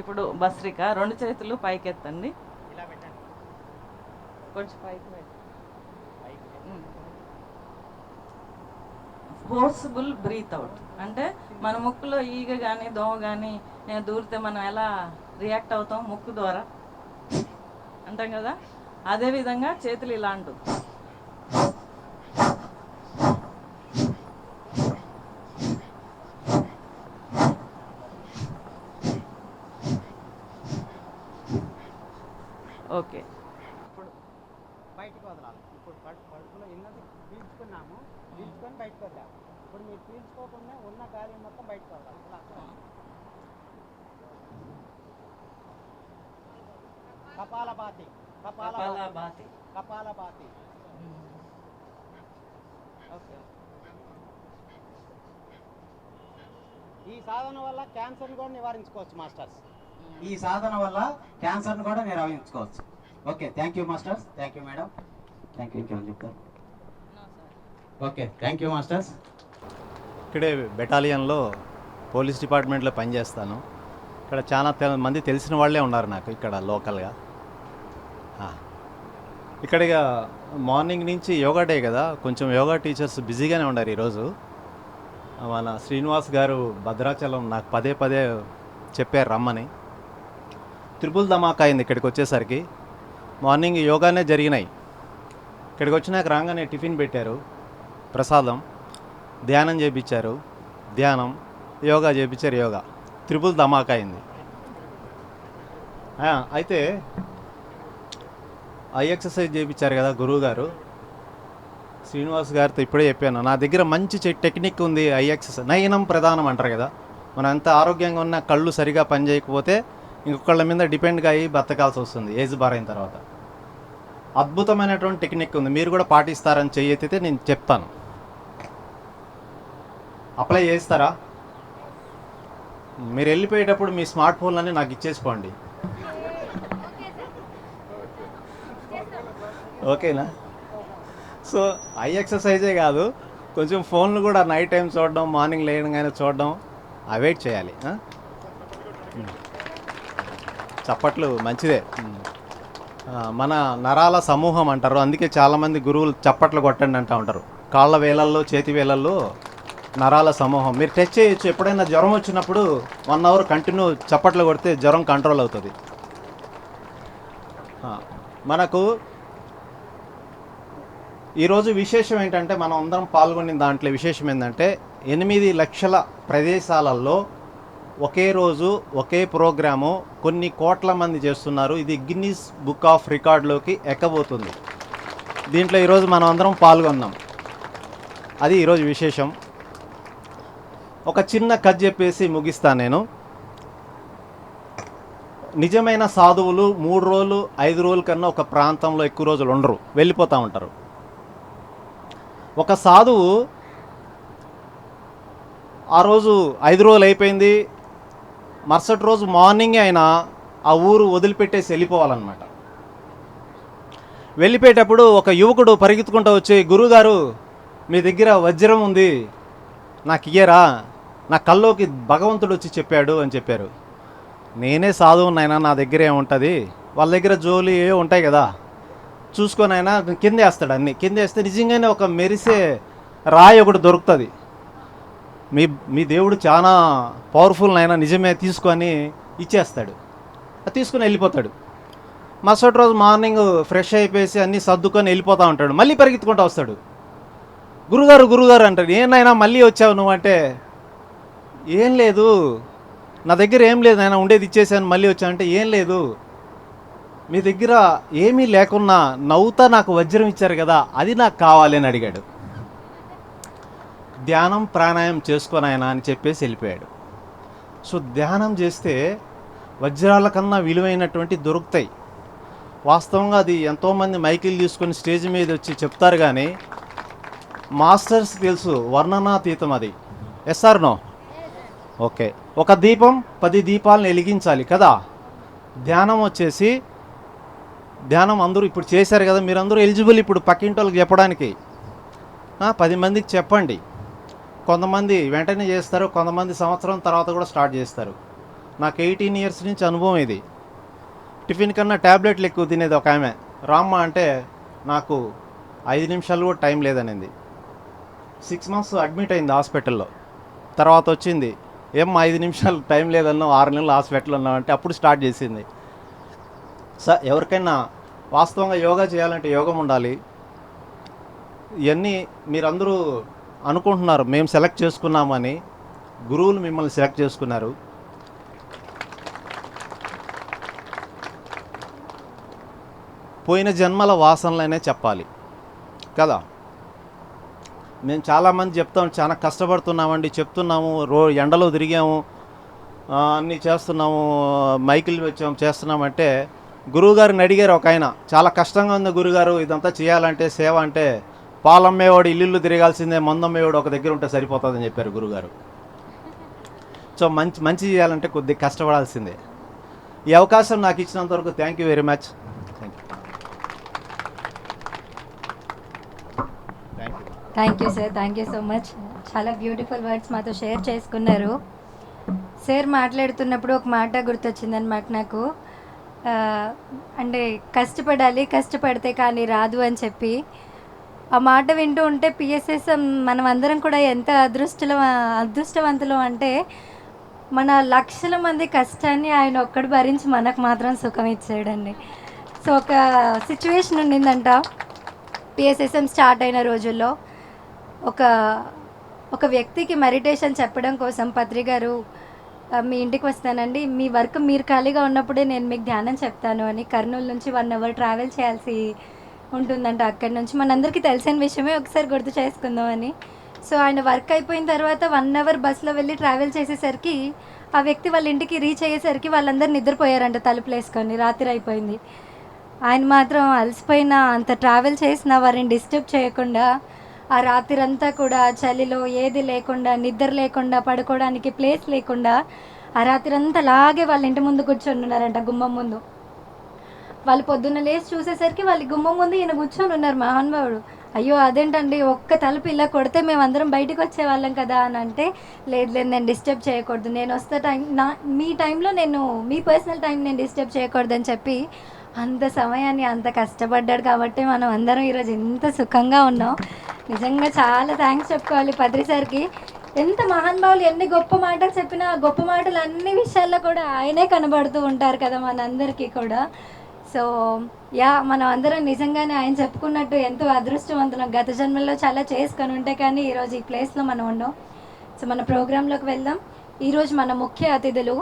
ఇప్పుడు భస్రిక, రెండు చేతులు పైకెత్తండి, కొంచెం పైకి పెట్టండి. ఫోర్స్ఫుల్ బ్రీత్ అవుట్ అంటే మన ముక్కులో ఈగ కానీ దోమ కానీ దూరితే మనం ఎలా రియాక్ట్ అవుతాం, ముక్కు ద్వారా అంటాం కదా, అదేవిధంగా చేతులు ఇలా అంటూ ఓకే. ఇప్పుడు బయటికి వదలాలి. ఇప్పుడు కడుపులో ఇన్నది పీల్చుకున్నాము, పీల్చుకొని బయటకు వదిలాము. ఇప్పుడు మీరు పీల్చుకోకుండా ఉన్న గాలి మొత్తం బయటకు వదలాలి. ఇలా కపాలభాతి, కపాలభాతి. కపాలభాతి. ఓకే. ఈ సాధన వల్ల క్యాన్సర్ని కూడా నివారించుకోవచ్చు మాస్టర్స్. ఈ సాధన వల్ల క్యాన్సర్ని కూడా నివారించుకోవచ్చు. Okay, thank you masters. Thank you madam. Thank you. ఇంకేమని చెప్తారు? Okay, thank you masters. ఇక్కడే బెటాలియన్లో పోలీస్ డిపార్ట్మెంట్లో పనిచేస్తాను. ఇక్కడ చాలా మంది తెలిసిన వాళ్ళే ఉన్నారు నాకు ఇక్కడ లోకల్గా. ఇక్కడ ఇక మార్నింగ్ నుంచి యోగా డే కదా, కొంచెం యోగా టీచర్స్ బిజీగానే ఉన్నారు ఈరోజు. మన శ్రీనివాస్ గారు భద్రాచలం నాకు పదే పదే చెప్పారు రమ్మని. త్రిపుల్ ధమాకా అయింది ఇక్కడికి వచ్చేసరికి. మార్నింగ్ యోగానే జరిగినాయి. ఇక్కడికి వచ్చినాక రాగానే టిఫిన్ పెట్టారు, ప్రసాదం, ధ్యానం చేయించారు, ధ్యానం, యోగా చేయించారు, యోగా. త్రిపుల్ ధమాకా అయింది. అయితే ఐ ఎక్సర్సైజ్ చేయించారు కదా గురువు గారు. శ్రీనివాస్ గారితో ఇప్పుడే చెప్పాను, నా దగ్గర మంచి టెక్నిక్ ఉంది. ఐ ఎక్సర్సైజ్ నయనం ప్రధానం అంటారు కదా. మనం ఎంత ఆరోగ్యంగా ఉన్నా కళ్ళు సరిగా పనిచేయకపోతే ఇంకొకళ్ళ మీద డిపెండ్గా అయ్యి బతకాల్సి వస్తుంది ఏజ్ బార్ అయిన తర్వాత. అద్భుతమైనటువంటి టెక్నిక్ ఉంది, మీరు కూడా పాటిస్తారని చెయ్యితే నేను చెప్తాను. అప్లై చేస్తారా? మీరు వెళ్ళిపోయేటప్పుడు మీ స్మార్ట్ ఫోన్లన్నీ నాకు ఇచ్చేసుకోండి, ఓకేనా? సో ఐ ఎక్సర్సైజే కాదు, కొంచెం ఫోన్లు కూడా నైట్ టైం చూడడం, మార్నింగ్ లేయగానే చూడడం అవాయిడ్ చేయాలి. చప్పట్లు మంచిదే. మన నరాల సమూహం అంటారు, అందుకే చాలామంది గురువులు చప్పట్లు కొట్టండి అంటూ ఉంటారు. కాళ్ళ వేలల్లో, చేతి వేలల్లో నరాల సమూహం. మీరు టచ్ చేయొచ్చు. ఎప్పుడైనా జ్వరం వచ్చినప్పుడు 1 అవర్ కంటిన్యూ చప్పట్లు కొడితే జ్వరం కంట్రోల్ అవుతుంది. మనకు ఈరోజు విశేషం ఏంటంటే, మనం అందరం పాల్గొన్న దాంట్లో విశేషం ఏంటంటే 8 లక్షల ప్రదేశాలలో ఒకే రోజు ఒకే ప్రోగ్రాము కొన్ని కోట్ల మంది చేస్తున్నారు. ఇది గిన్నీస్ బుక్ ఆఫ్ రికార్డులోకి ఎక్కబోతుంది. దీంట్లో ఈరోజు మనం అందరం పాల్గొన్నాం. అది ఈరోజు విశేషం. ఒక చిన్న కథ చెప్పేసి ముగిస్తాను నేను. నిజమైన సాధువులు 3 రోజులు 5 రోజుల కన్నా ఒక ప్రాంతంలో ఎక్కువ రోజులు ఉండరు, వెళ్ళిపోతూ ఉంటారు. ఒక సాధువు ఆ రోజు 5 రోజులు అయిపోయింది, మరుసటి రోజు మార్నింగే ఆయన ఆ ఊరు వదిలిపెట్టేసి వెళ్ళిపోవాలన్నమాట. వెళ్ళిపోయేటప్పుడు ఒక యువకుడు పరిగెత్తుకుంటూ వచ్చి, గురువుగారు మీ దగ్గర వజ్రం ఉంది, నాకు ఇయ్యరా, నా కల్లోకి భగవంతుడు వచ్చి చెప్పాడు అని చెప్పారు. నేనే సాధువునైనా, నా దగ్గర ఏముంటుంది, వాళ్ళ దగ్గర జోలి ఏ ఉంటాయి కదా, చూసుకొని అయినా కింద వేస్తాడు. అన్నీ కింద వేస్తే నిజంగానే ఒక మెరిసే రాయి ఒకటి దొరుకుతుంది. మీ దేవుడు చాలా పవర్ఫుల్ అయినా నిజమే, తీసుకొని ఇచ్చేస్తాడు. అది తీసుకొని వెళ్ళిపోతాడు. మరుసటి రోజు మార్నింగ్ ఫ్రెష్ అయిపోయేసి అన్నీ సర్దుకొని వెళ్ళిపోతూ ఉంటాడు. మళ్ళీ పరిగెత్తుకుంటూ వస్తాడు. గురుగారు గురుగారు అంటాడు. ఏనైనా మళ్ళీ వచ్చావు నువ్వు అంటే, ఏం లేదు, నా దగ్గర ఏం లేదు ఆయన, ఉండేది ఇచ్చేసాను, మళ్ళీ వచ్చానంటే, ఏం లేదు, మీ దగ్గర ఏమీ లేకున్నా నవ్వుతా నాకు వజ్రం ఇచ్చారు కదా, అది నాకు కావాలి అని అడిగాడు. ధ్యానం ప్రాణాయామం చేసుకొని ఆయన అని చెప్పేసి వెళ్ళిపోయాడు. సో ధ్యానం చేస్తే వజ్రాల కన్నా విలువైనటువంటి దొరుకుతాయి. వాస్తవంగా అది ఎంతోమంది మైకిల్ తీసుకొని స్టేజ్ మీద వచ్చి చెప్తారు, కానీ మాస్టర్స్ తెలుసు వర్ణనాతీతం అది. Yes or no? ఓకే. ఒక దీపం 10 దీపాలను వెలిగించాలి కదా. ధ్యానం వచ్చేసి, ధ్యానం అందరూ ఇప్పుడు చేశారు కదా, మీరందరూ ఎలిజిబుల్ ఇప్పుడు పక్కింటి వాళ్ళకి చెప్పడానికి. 10 మందికి చెప్పండి. కొంతమంది వెంటనే చేస్తారు, కొంతమంది సంవత్సరం తర్వాత కూడా స్టార్ట్ చేస్తారు. నాకు 18 ఇయర్స్ నుంచి అనుభవం ఇది. టిఫిన్ కన్నా ట్యాబ్లెట్లు ఎక్కువ తినేది ఒక ఆమె. రామ్మ అంటే నాకు 5 నిమిషాలు కూడా టైం లేదనింది. 6 మంత్స్ అడ్మిట్ అయింది హాస్పిటల్లో. తర్వాత వచ్చింది, ఏమ్మా 5 నిమిషాలు టైం లేదన్నావు, 6 నెలలు హాస్పిటల్ ఉన్నావు అంటే అప్పుడు స్టార్ట్ చేసింది. ఎవరికైనా వాస్తవంగా యోగా చేయాలంటే యోగం ఉండాలి. ఇవన్నీ మీరందరూ అనుకుంటున్నారు మేము సెలెక్ట్ చేసుకున్నామని, గురువులు మిమ్మల్ని సెలెక్ట్ చేసుకున్నారు. పోయిన జన్మల వాసనలనే చెప్పాలి కదా. మేము చాలామంది చెప్తాం, చాలా కష్టపడుతున్నామండి, చెప్తున్నాము, ఎండలో తిరిగాము, అన్నీ చేస్తున్నాము, మైకిల్ వచ్చాము, చేస్తున్నామంటే గురువుగారిని అడిగారు ఒక ఆయన, చాలా కష్టంగా ఉంది గురుగారు ఇదంతా చేయాలంటే, సేవ అంటే, పాలమ్మేవాడు ఇల్లు తిరగాల్సిందే, మందమ్మేవాడు ఒక దగ్గర ఉంటే సరిపోతుందని చెప్పారు గురుగారు. సో మంచి చేయాలంటే కొద్దిగా కష్టపడాల్సిందే. ఈ అవకాశం నాకు ఇచ్చినంత వరకు thank you very much. Thank you sir, thank you so much. చాలా బ్యూటిఫుల్ వర్డ్స్ మాతో షేర్ చేసుకున్నారు. సార్ మాట్లాడుతున్నప్పుడు ఒక మాట గుర్తొచ్చిందనమాట నాకు. అంటే కష్టపడాలి, కష్టపడితే కానీ రాదు అని చెప్పి ఆ మాట వింటూ ఉంటే పిఎస్ఎస్ఎం మనం అందరం కూడా ఎంత అదృష్టవంతులం అంటే మన లక్షల మంది కష్టాన్ని ఆయన ఒక్కడు భరించి మనకు మాత్రం సుఖం ఇచ్చాడండి. సో ఒక సిచ్యువేషన్ ఉండిందంట పిఎస్ఎస్ఎం స్టార్ట్ అయిన రోజుల్లో. ఒక వ్యక్తికి మెడిటేషన్ చెప్పడం కోసం పత్రి గారు మీ ఇంటికి వస్తానండి, మీ వర్క్ మీరు ఖాళీగా ఉన్నప్పుడే నేను మీకు ధ్యానం చెప్తాను అని కర్నూలు నుంచి 1 hour ట్రావెల్ చేయాల్సి ఉంటుందంట. అక్కడి నుంచి మనందరికీ తెలిసిన విషయమే, ఒకసారి గుర్తు చేసుకుందామని. సో ఆయన వర్క్ అయిపోయిన తర్వాత 1 hour బస్సులో వెళ్ళి ట్రావెల్ చేసేసరికి ఆ వ్యక్తి వాళ్ళ ఇంటికి రీచ్ అయ్యేసరికి వాళ్ళందరూ నిద్రపోయారంట తలుపులు వేసుకొని. రాత్రి అయిపోయింది. ఆయన మాత్రం అలసిపోయినా, అంత ట్రావెల్ చేసినా వారిని డిస్టర్బ్ చేయకుండా ఆ రాత్రంతా కూడా చలిలో ఏది లేకుండా, నిద్ర లేకుండా, పడుకోవడానికి ప్లేస్ లేకుండా ఆ రాత్రంతా అలాగే వాళ్ళ ఇంటి ముందు కూర్చొని ఉన్నారంట, గుమ్మం ముందు. వాళ్ళు పొద్దున్న లేచి చూసేసరికి వాళ్ళ గుమ్మం ముందు ఈయన కూర్చొని ఉన్నారు మహానుభావుడు. అయ్యో అదేంటండి, ఒక్క తలుపు ఇలా కొడితే మేమందరం బయటకు వచ్చేవాళ్ళం కదా అని అంటే, లేదు నేను డిస్టర్బ్ చేయకూడదు, నేను వస్తే మీ టైంలో మీ పర్సనల్ టైం నేను డిస్టర్బ్ చేయకూడదని చెప్పి అంత సమయాన్ని అంత కష్టపడ్డాడు. కాబట్టి మనం అందరం ఈరోజు ఎంత సుఖంగా ఉన్నాం. నిజంగా చాలా థ్యాంక్స్ చెప్పుకోవాలి పత్రి సార్కి. ఎంత మహానుభావులు ఎన్ని గొప్ప మాటలు చెప్పినా ఆ గొప్ప మాటలు అన్ని విషయాల్లో కూడా ఆయనే కనబడుతూ ఉంటారు కదా మనందరికీ కూడా. సో మనం అందరం నిజంగానే ఆయన చెప్పుకున్నట్టు ఎంతో అదృష్టవంతులం. గత జన్మల్లో చాలా చేసుకొని ఉంటే కానీ ఈరోజు ఈ ప్లేస్లో మనం ఉన్నాం. సో మన ప్రోగ్రాంలోకి వెళ్దాం. ఈరోజు మన ముఖ్య అతిథులు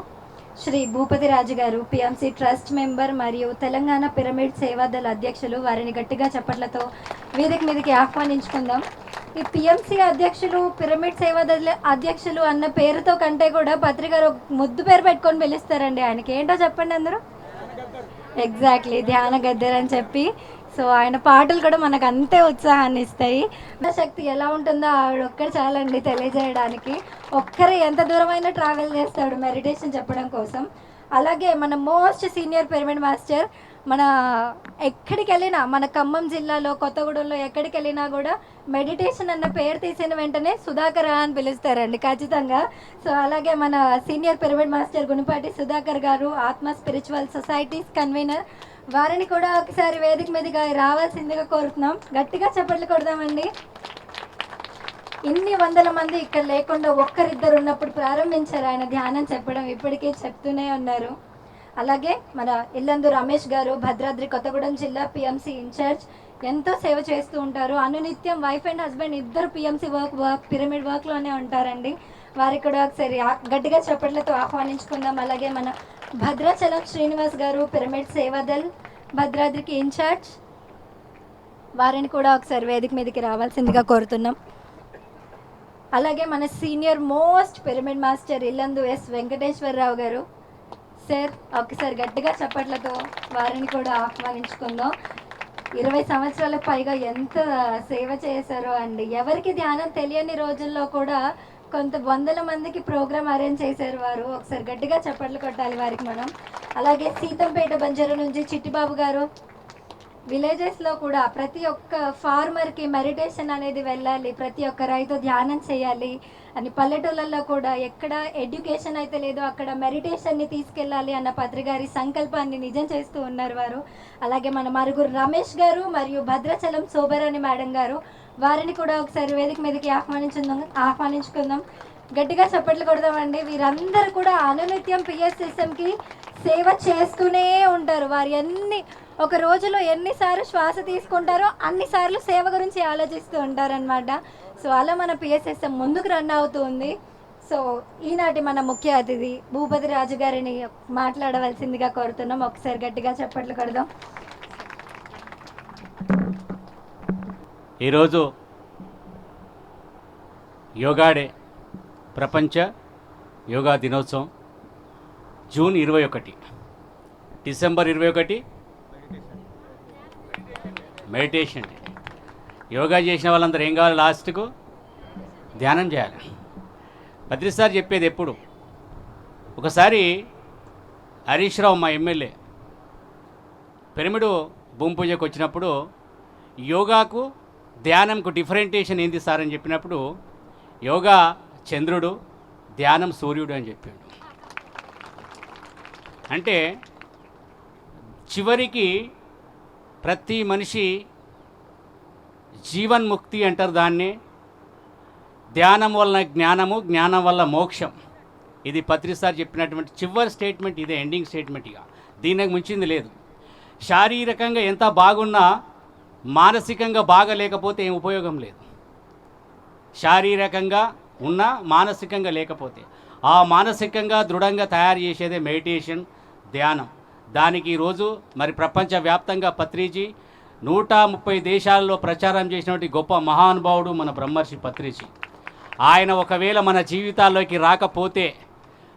శ్రీ భూపతి రాజు గారు, పిఎంసి ట్రస్ట్ మెంబర్ మరియు తెలంగాణ పిరమిడ్ సేవాదళ అధ్యక్షులు. వారిని గట్టిగా చప్పట్లతో వేదిక మీదకి ఆహ్వానించుకుందాం. ఈ పిఎంసి అధ్యక్షులు, పిరమిడ్ సేవాదళ అధ్యక్షులు అన్న పేరుతో కంటే కూడా పత్రి గారు ముద్దు పేరు పెట్టుకొని పిలుస్తారండి. ఆయనకి ఏంటో చెప్పండి అందరూ. ఎగ్జాక్ట్లీ, ధ్యాన గద్దెర్ అని చెప్పి. సో ఆయన పాటలు కూడా మనకు అంతే ఉత్సాహాన్ని ఇస్తాయి. శక్తి ఎలా ఉంటుందో ఆవిడ ఒక్కరు చాలండి తెలియజేయడానికి. ఒక్కరే ఎంత దూరమైనా ట్రావెల్ చేస్తాడు మెడిటేషన్ చెప్పడం కోసం. అలాగే మన మోస్ట్ సీనియర్ పిరమిడ్ మాస్టర్, మన ఎక్కడికి వెళ్ళినా, మన ఖమ్మం జిల్లాలో కొత్తగూడెంలో ఎక్కడికి వెళ్ళినా కూడా మెడిటేషన్ అన్న పేరు తీసిన వెంటనే సుధాకర్ అని పిలుస్తారండి ఖచ్చితంగా. సో అలాగే మన senior pyramid master Gunapati Sudhakar గారు, ఆత్మ స్పిరిచువల్ సొసైటీస్ కన్వీనర్, వారిని కూడా ఒకసారి వేదిక మీదగా రావాల్సిందిగా కోరుతున్నాం. గట్టిగా చప్పట్లు కొడదామండి. ఇన్ని వందల మంది ఇక్కడ లేకుండా ఒక్కరిద్దరు ఉన్నప్పుడు ప్రారంభించారు ఆయన ధ్యానం చెప్పడం, ఇప్పటికీ చెప్తూనే ఉన్నారు. అలాగే మన ఇల్లందు రమేష్ గారు, భద్రాద్రి కొత్తగూడెం జిల్లా పిఎంసి ఇన్ఛార్జ్, ఎంతో సేవ చేస్తూ ఉంటారు. అనునిత్యం వైఫ్ అండ్ హస్బెండ్ ఇద్దరు పిఎంసి వర్క్ పిరమిడ్ వర్క్లోనే ఉంటారండి. వారికి కూడా ఒకసారి గట్టిగా చప్పట్లతో ఆహ్వానించుకుందాం. అలాగే మన భద్రాచలం శ్రీనివాస్ గారు, పిరమిడ్ సేవాదల్ భద్రాద్రికి ఇన్ఛార్జ్, వారిని కూడా ఒకసారి వేదిక మీదకి రావాల్సిందిగా కోరుతున్నాం. అలాగే మన senior most pyramid master Illandu S Venkateswara Rao గారు. సార్ ఒకసారి గట్టిగా చప్పట్లతో వారిని కూడా ఆహ్వానించుకుందాం. 20 సంవత్సరాలకు పైగా ఎంత సేవ చేశారో అండి. ఎవరికి ధ్యానం తెలియని రోజుల్లో కూడా కొంత వందల మందికి ప్రోగ్రామ్ అరేంజ్ చేశారు వారు. ఒకసారి గట్టిగా చప్పట్లు కొట్టాలి వారికి మనం. అలాగే సీతంపేట బంజారా నుంచి చిట్టిబాబు గారు. విలేజెస్లో కూడా ప్రతి ఒక్క ఫార్మర్కి మెడిటేషన్ అనేది వెళ్ళాలి, ప్రతి ఒక్క రైతు ధ్యానం చేయాలి అని పల్లెటూళ్ళల్లో కూడా ఎక్కడ ఎడ్యుకేషన్ అయితే లేదో అక్కడ మెడిటేషన్ని తీసుకెళ్ళాలి అన్న పత్రి గారి సంకల్పాన్ని నిజం చేస్తూ ఉన్నారు వారు. అలాగే మన మరుగురు రమేష్ గారు మరియు భద్రాచలం శోభరాణి మేడం గారు, వారిని కూడా ఒకసారి వేదిక మీదకి ఆహ్వానించుకుందాం. గట్టిగా చప్పట్లు కొడదామండి. వీరందరూ కూడా అనునిత్యం పిఎస్ఎస్ఎంకి సేవ చేస్తూనే ఉంటారు. వారు ఒక రోజులో ఎన్నిసార్లు శ్వాస తీసుకుంటారో అన్నిసార్లు సేవ గురించి ఆలోచిస్తూ ఉంటారనమాట. సో అలా మన పిఎస్ఎస్ఎం ముందుకు రన్ అవుతుంది. సో ఈనాటి మన ముఖ్య అతిథి భూపతి రాజు గారిని మాట్లాడవలసిందిగా కోరుతున్నాం. ఒకసారి గట్టిగా చప్పట్లు కొడదాం. ఈరోజు యోగా డే, ప్రపంచ యోగా దినోత్సవం June 21, December 21 meditation day. Yoga చేసిన వాళ్ళందరూ ఏం కావాలి? లాస్ట్కు ధ్యానం చేయాలి. పత్రిసారి చెప్పేది ఎప్పుడు, ఒకసారి హరీష్ రావు మా ఎమ్మెల్యే పిరమిడు భూమి పూజకు వచ్చినప్పుడు యోగాకు ధ్యానంకు డిఫరెంటేషన్ ఏంది సార్ అని చెప్పినప్పుడు యోగా చంద్రుడు, ధ్యానం సూర్యుడు అని చెప్పాడు. అంటే చివరికి ప్రతి మనిషి జీవన్ముక్తి అంటారు దాన్ని. ధ్యానం వలన జ్ఞానము, జ్ఞానం వల్ల మోక్షం. ఇది పత్రిసారి చెప్పినటువంటి చివరి స్టేట్మెంట్, ఇదే ఎండింగ్ స్టేట్మెంట్. ఇక దీనికి మించింది లేదు. శారీరకంగా ఎంత బాగున్నా మానసికంగా బాగలేకపోతే ఏం ఉపయోగం లేదు. శారీరకంగా ఉన్నా మానసికంగా లేకపోతే ఆ మానసికంగా దృఢంగా తయారు చేసేదే మెడిటేషన్, ధ్యానం. దానికి ఈరోజు మరి ప్రపంచవ్యాప్తంగా పత్రిజీ 130 దేశాల్లో ప్రచారం చేసినటువంటి గొప్ప మహానుభావుడు మన బ్రహ్మర్షి పత్రిజీ. ఆయన ఒకవేళ మన జీవితాల్లోకి రాకపోతే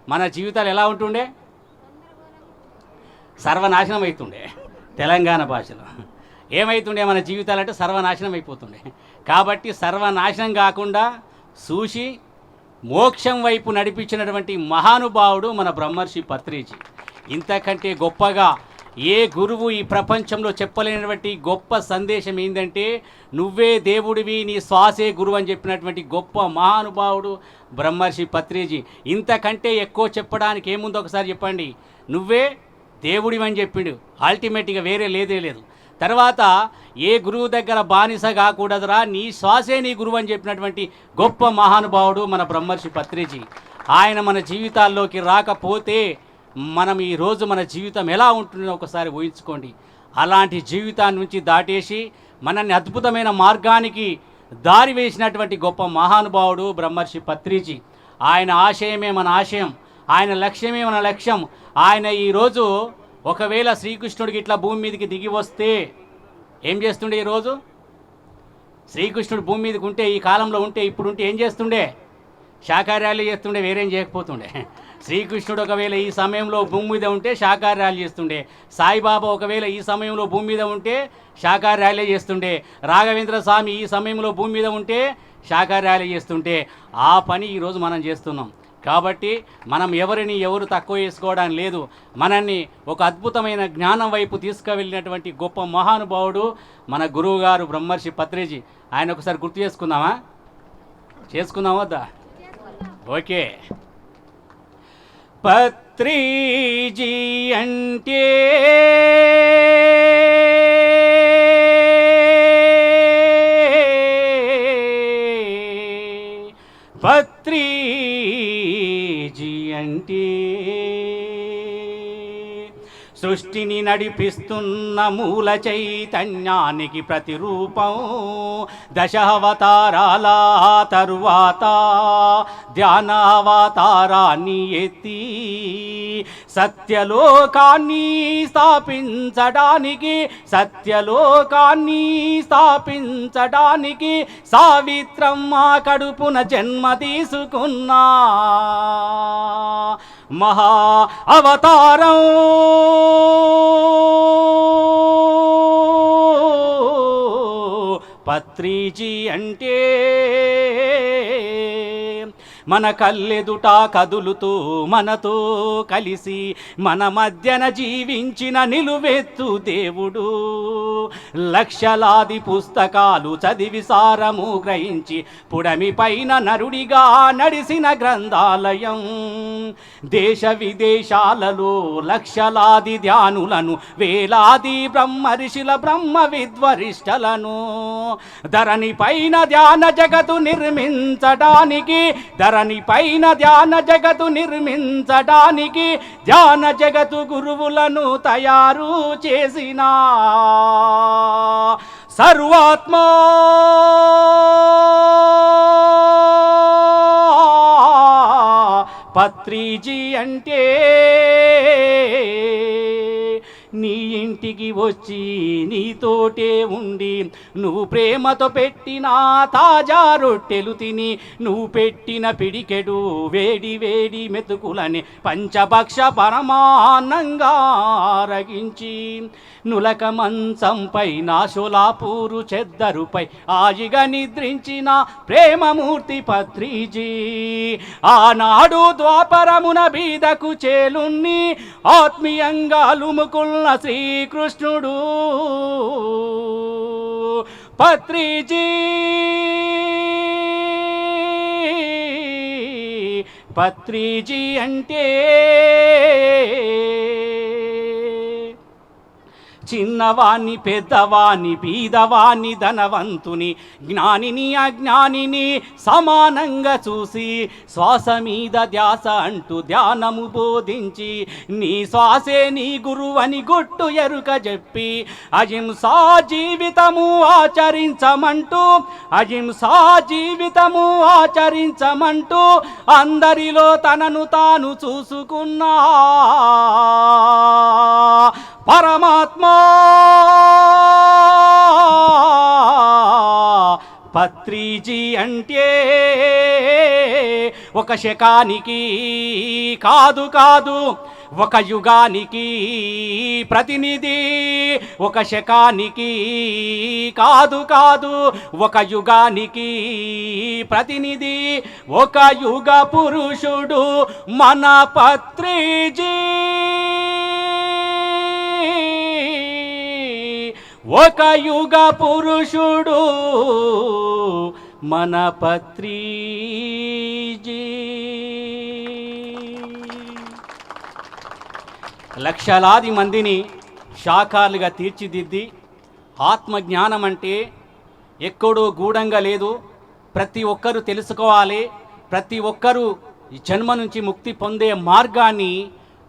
మన జీవితాలు ఎలా ఉంటుండే? సర్వనాశనం అవుతుండే. తెలంగాణ భాషలో ఏమవుతుండే మన జీవితాలంటే సర్వనాశనం అయిపోతుండే. కాబట్టి సర్వనాశనం కాకుండా చూసి మోక్షం వైపు నడిపించినటువంటి మహానుభావుడు మన బ్రహ్మర్షి పత్రిజీ. ఇంతకంటే గొప్పగా ఏ గురువు ఈ ప్రపంచంలో చెప్పలేనటువంటి గొప్ప సందేశం ఏంటంటే నువ్వే దేవుడివి, నీ శ్వాసే గురువు అని చెప్పినటువంటి గొప్ప మహానుభావుడు బ్రహ్మర్షి పత్రిజీ. ఇంతకంటే ఎక్కువ చెప్పడానికి ఏముందో ఒకసారి చెప్పండి. నువ్వే దేవుడివి అని చెప్పిండు. అల్టిమేట్గా వేరే లేదే లేదు. తర్వాత ఏ గురువు దగ్గర బానిస కాకూడదురా, నీ శ్వాసే నీ గురువు అని చెప్పినటువంటి గొప్ప మహానుభావుడు మన బ్రహ్మర్షి పత్రిజీ. ఆయన మన జీవితాల్లోకి రాకపోతే మనం ఈరోజు మన జీవితం ఎలా ఉంటుందో ఒకసారి ఊహించుకోండి. అలాంటి జీవితాన్ని నుంచి దాటేసి మనల్ని అద్భుతమైన మార్గానికి దారి వేసినటువంటి గొప్ప మహానుభావుడు బ్రహ్మర్షి పత్రిజీ. ఆయన ఆశయమే మన ఆశయం, ఆయన లక్ష్యమే మన లక్ష్యం. ఆయన ఈరోజు ఒకవేళ శ్రీకృష్ణుడికి ఇట్లా భూమి మీదకి దిగి వస్తే ఏం చేస్తుండే? ఈరోజు శ్రీకృష్ణుడు భూమి మీదకి ఉంటే, ఈ కాలంలో ఉంటే, ఇప్పుడు ఉంటే ఏం చేస్తుండే? శాకాహారాలు చేస్తుండే, వేరేం చేయకపోతుండే. శ్రీకృష్ణుడు ఒకవేళ ఈ సమయంలో భూమి మీద ఉంటే శాకాహారాలు చేస్తుండే. సాయిబాబా ఒకవేళ ఈ సమయంలో భూమి మీద ఉంటే శాకాహారాలే చేస్తుండే. రాఘవేంద్ర స్వామి ఈ సమయంలో భూమి మీద ఉంటే శాకాహారాలే చేస్తుంటే ఆ పని ఈరోజు మనం చేస్తున్నాం. కాబట్టి మనం ఎవరు తక్కువ చేసుకోవడానికి లేదు. మనల్ని ఒక అద్భుతమైన జ్ఞానం వైపు తీసుకువెళ్ళినటువంటి గొప్ప మహానుభావుడు మన గురువు గారు బ్రహ్మర్షి పత్రిజీ. ఆయన ఒకసారి గుర్తు చేసుకుందామా వద్దా? ఓకే. పత్రిజీ అంటే పత్రిజీ అంటే సృష్టిని నడిపిస్తున్న మూల చైతన్యానికి ప్రతిరూపం. దశావతారాల తరువాత ధ్యానావతారాన్ని ఎత్తి సత్యలోకాన్ని స్థాపించడానికి సావిత్రమ్మ కడుపున జన్మ తీసుకున్నా మహా అవతారం. పత్రిజీ అంటే మన కళ్ళెదుట కదులుతూ మనతో కలిసి మన మధ్యన జీవించిన నిలువెత్తు దేవుడు. లక్షలాది పుస్తకాలు చదివి సారము గ్రహించి పుడమి పైన నరుడిగా నడిసిన గ్రంథాలయం. దేశ విదేశాలలో లక్షలాది ధ్యానులను, వేలాది బ్రహ్మర్షుల బ్రహ్మ విద్వరిష్టలను ధరణి పైన ధ్యాన జగతు నిర్మించడానికి ధ్యాన జగతు గురువులను తయారు చేసిన సర్వాత్మ పత్రిజీ అంటే నీ ఇంటికి వచ్చి నీతోటే ఉండి నువ్వు ప్రేమతో పెట్టిన తాజా రొట్టెలు తిని నువ్వు పెట్టిన పిడికెడు వేడి వేడి మెతుకులని పంచభక్ష పరమాన్నంగా ఆరగించి నులక మంచంపై నా శోలాపూరు చెద్దరుపై ఆజిగా నిద్రించిన ప్రేమమూర్తి పత్రిజీ. ఆనాడు ద్వాపరమున బీదకు చేలున్ని ఆత్మీయంగా లుముకున్న శ్రీకృష్ణుడు పత్రిజీ. పత్రిజీ అంటే చిన్నవాణ్ణి పెద్దవాణ్ణి బీదవాణ్ణి ధనవంతుని జ్ఞానిని అజ్ఞానిని సమానంగా చూసి శ్వాస మీద ధ్యాస అంటూ ధ్యానము బోధించి నీ శ్వాసే నీ గురువని గుట్టు ఎరుక చెప్పి అహింసా జీవితము ఆచరించమంటూ అహింసా జీవితము ఆచరించమంటూ అందరిలో తనను తాను చూసుకున్నా పరమాత్మ పత్రిజీ అంటే ఒక శకానికి కాదు కాదు ఒక యుగానికి ప్రతినిధి. ఒక శకానికి కాదు కాదు ఒక యుగానికి ప్రతినిధి. ఒక యుగ పురుషుడు మన పత్రిజీ. ఒక యుగ పురుషుడు మన పత్రిజీ. లక్షలాది మందిని శాఖలుగా తీర్చిదిద్ది ఆత్మజ్ఞానం అంటే ఎక్కడో గూఢంగా లేదు, ప్రతి ఒక్కరూ తెలుసుకోవాలి. ప్రతి ఒక్కరూ ఈ జన్మ నుంచి ముక్తి పొందే మార్గాన్ని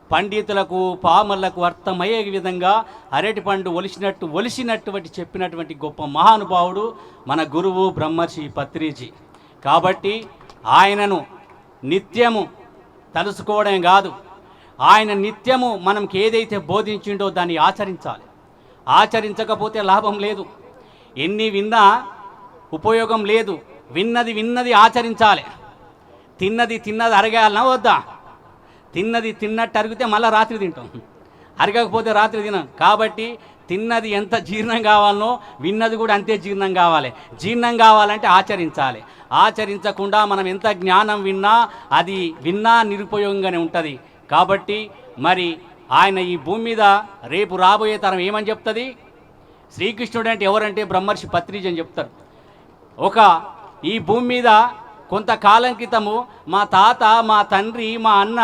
పండితులకు పామర్లకు అర్థమయ్యే విధంగా అరటిపండు ఒలిసినటువంటి చెప్పినటువంటి గొప్ప మహానుభావుడు మన గురువు బ్రహ్మర్షి పత్రిజీ. కాబట్టి ఆయనను నిత్యము తలుసుకోవడం కాదు, ఆయన నిత్యము మనకి ఏదైతే బోధించిండో దాన్ని ఆచరించాలి. ఆచరించకపోతే లాభం లేదు, ఎన్ని విన్నా ఉపయోగం లేదు. విన్నది ఆచరించాలి. తిన్నది అరగాలనా వద్దా? తిన్నది తిన్నట్టు అరిగితే మళ్ళీ రాత్రి తింటాం, అరగకపోతే రాత్రి తినాం. కాబట్టి తిన్నది ఎంత జీర్ణం కావాలనో విన్నది కూడా అంతే జీర్ణం కావాలి. జీర్ణం కావాలంటే ఆచరించాలి. ఆచరించకుండా మనం ఎంత జ్ఞానం విన్నా నిరుపయోగంగానే ఉంటుంది. కాబట్టి మరి ఆయన ఈ భూమి మీద రేపు రాబోయే తరం ఏమని చెప్తుంది? శ్రీకృష్ణుడు అంటే ఎవరంటే బ్రహ్మర్షి పత్రిజీ అని చెప్తారు. ఈ భూమి మీద కొంతకాలం క్రితము మా తాత, మా తండ్రి, మా అన్న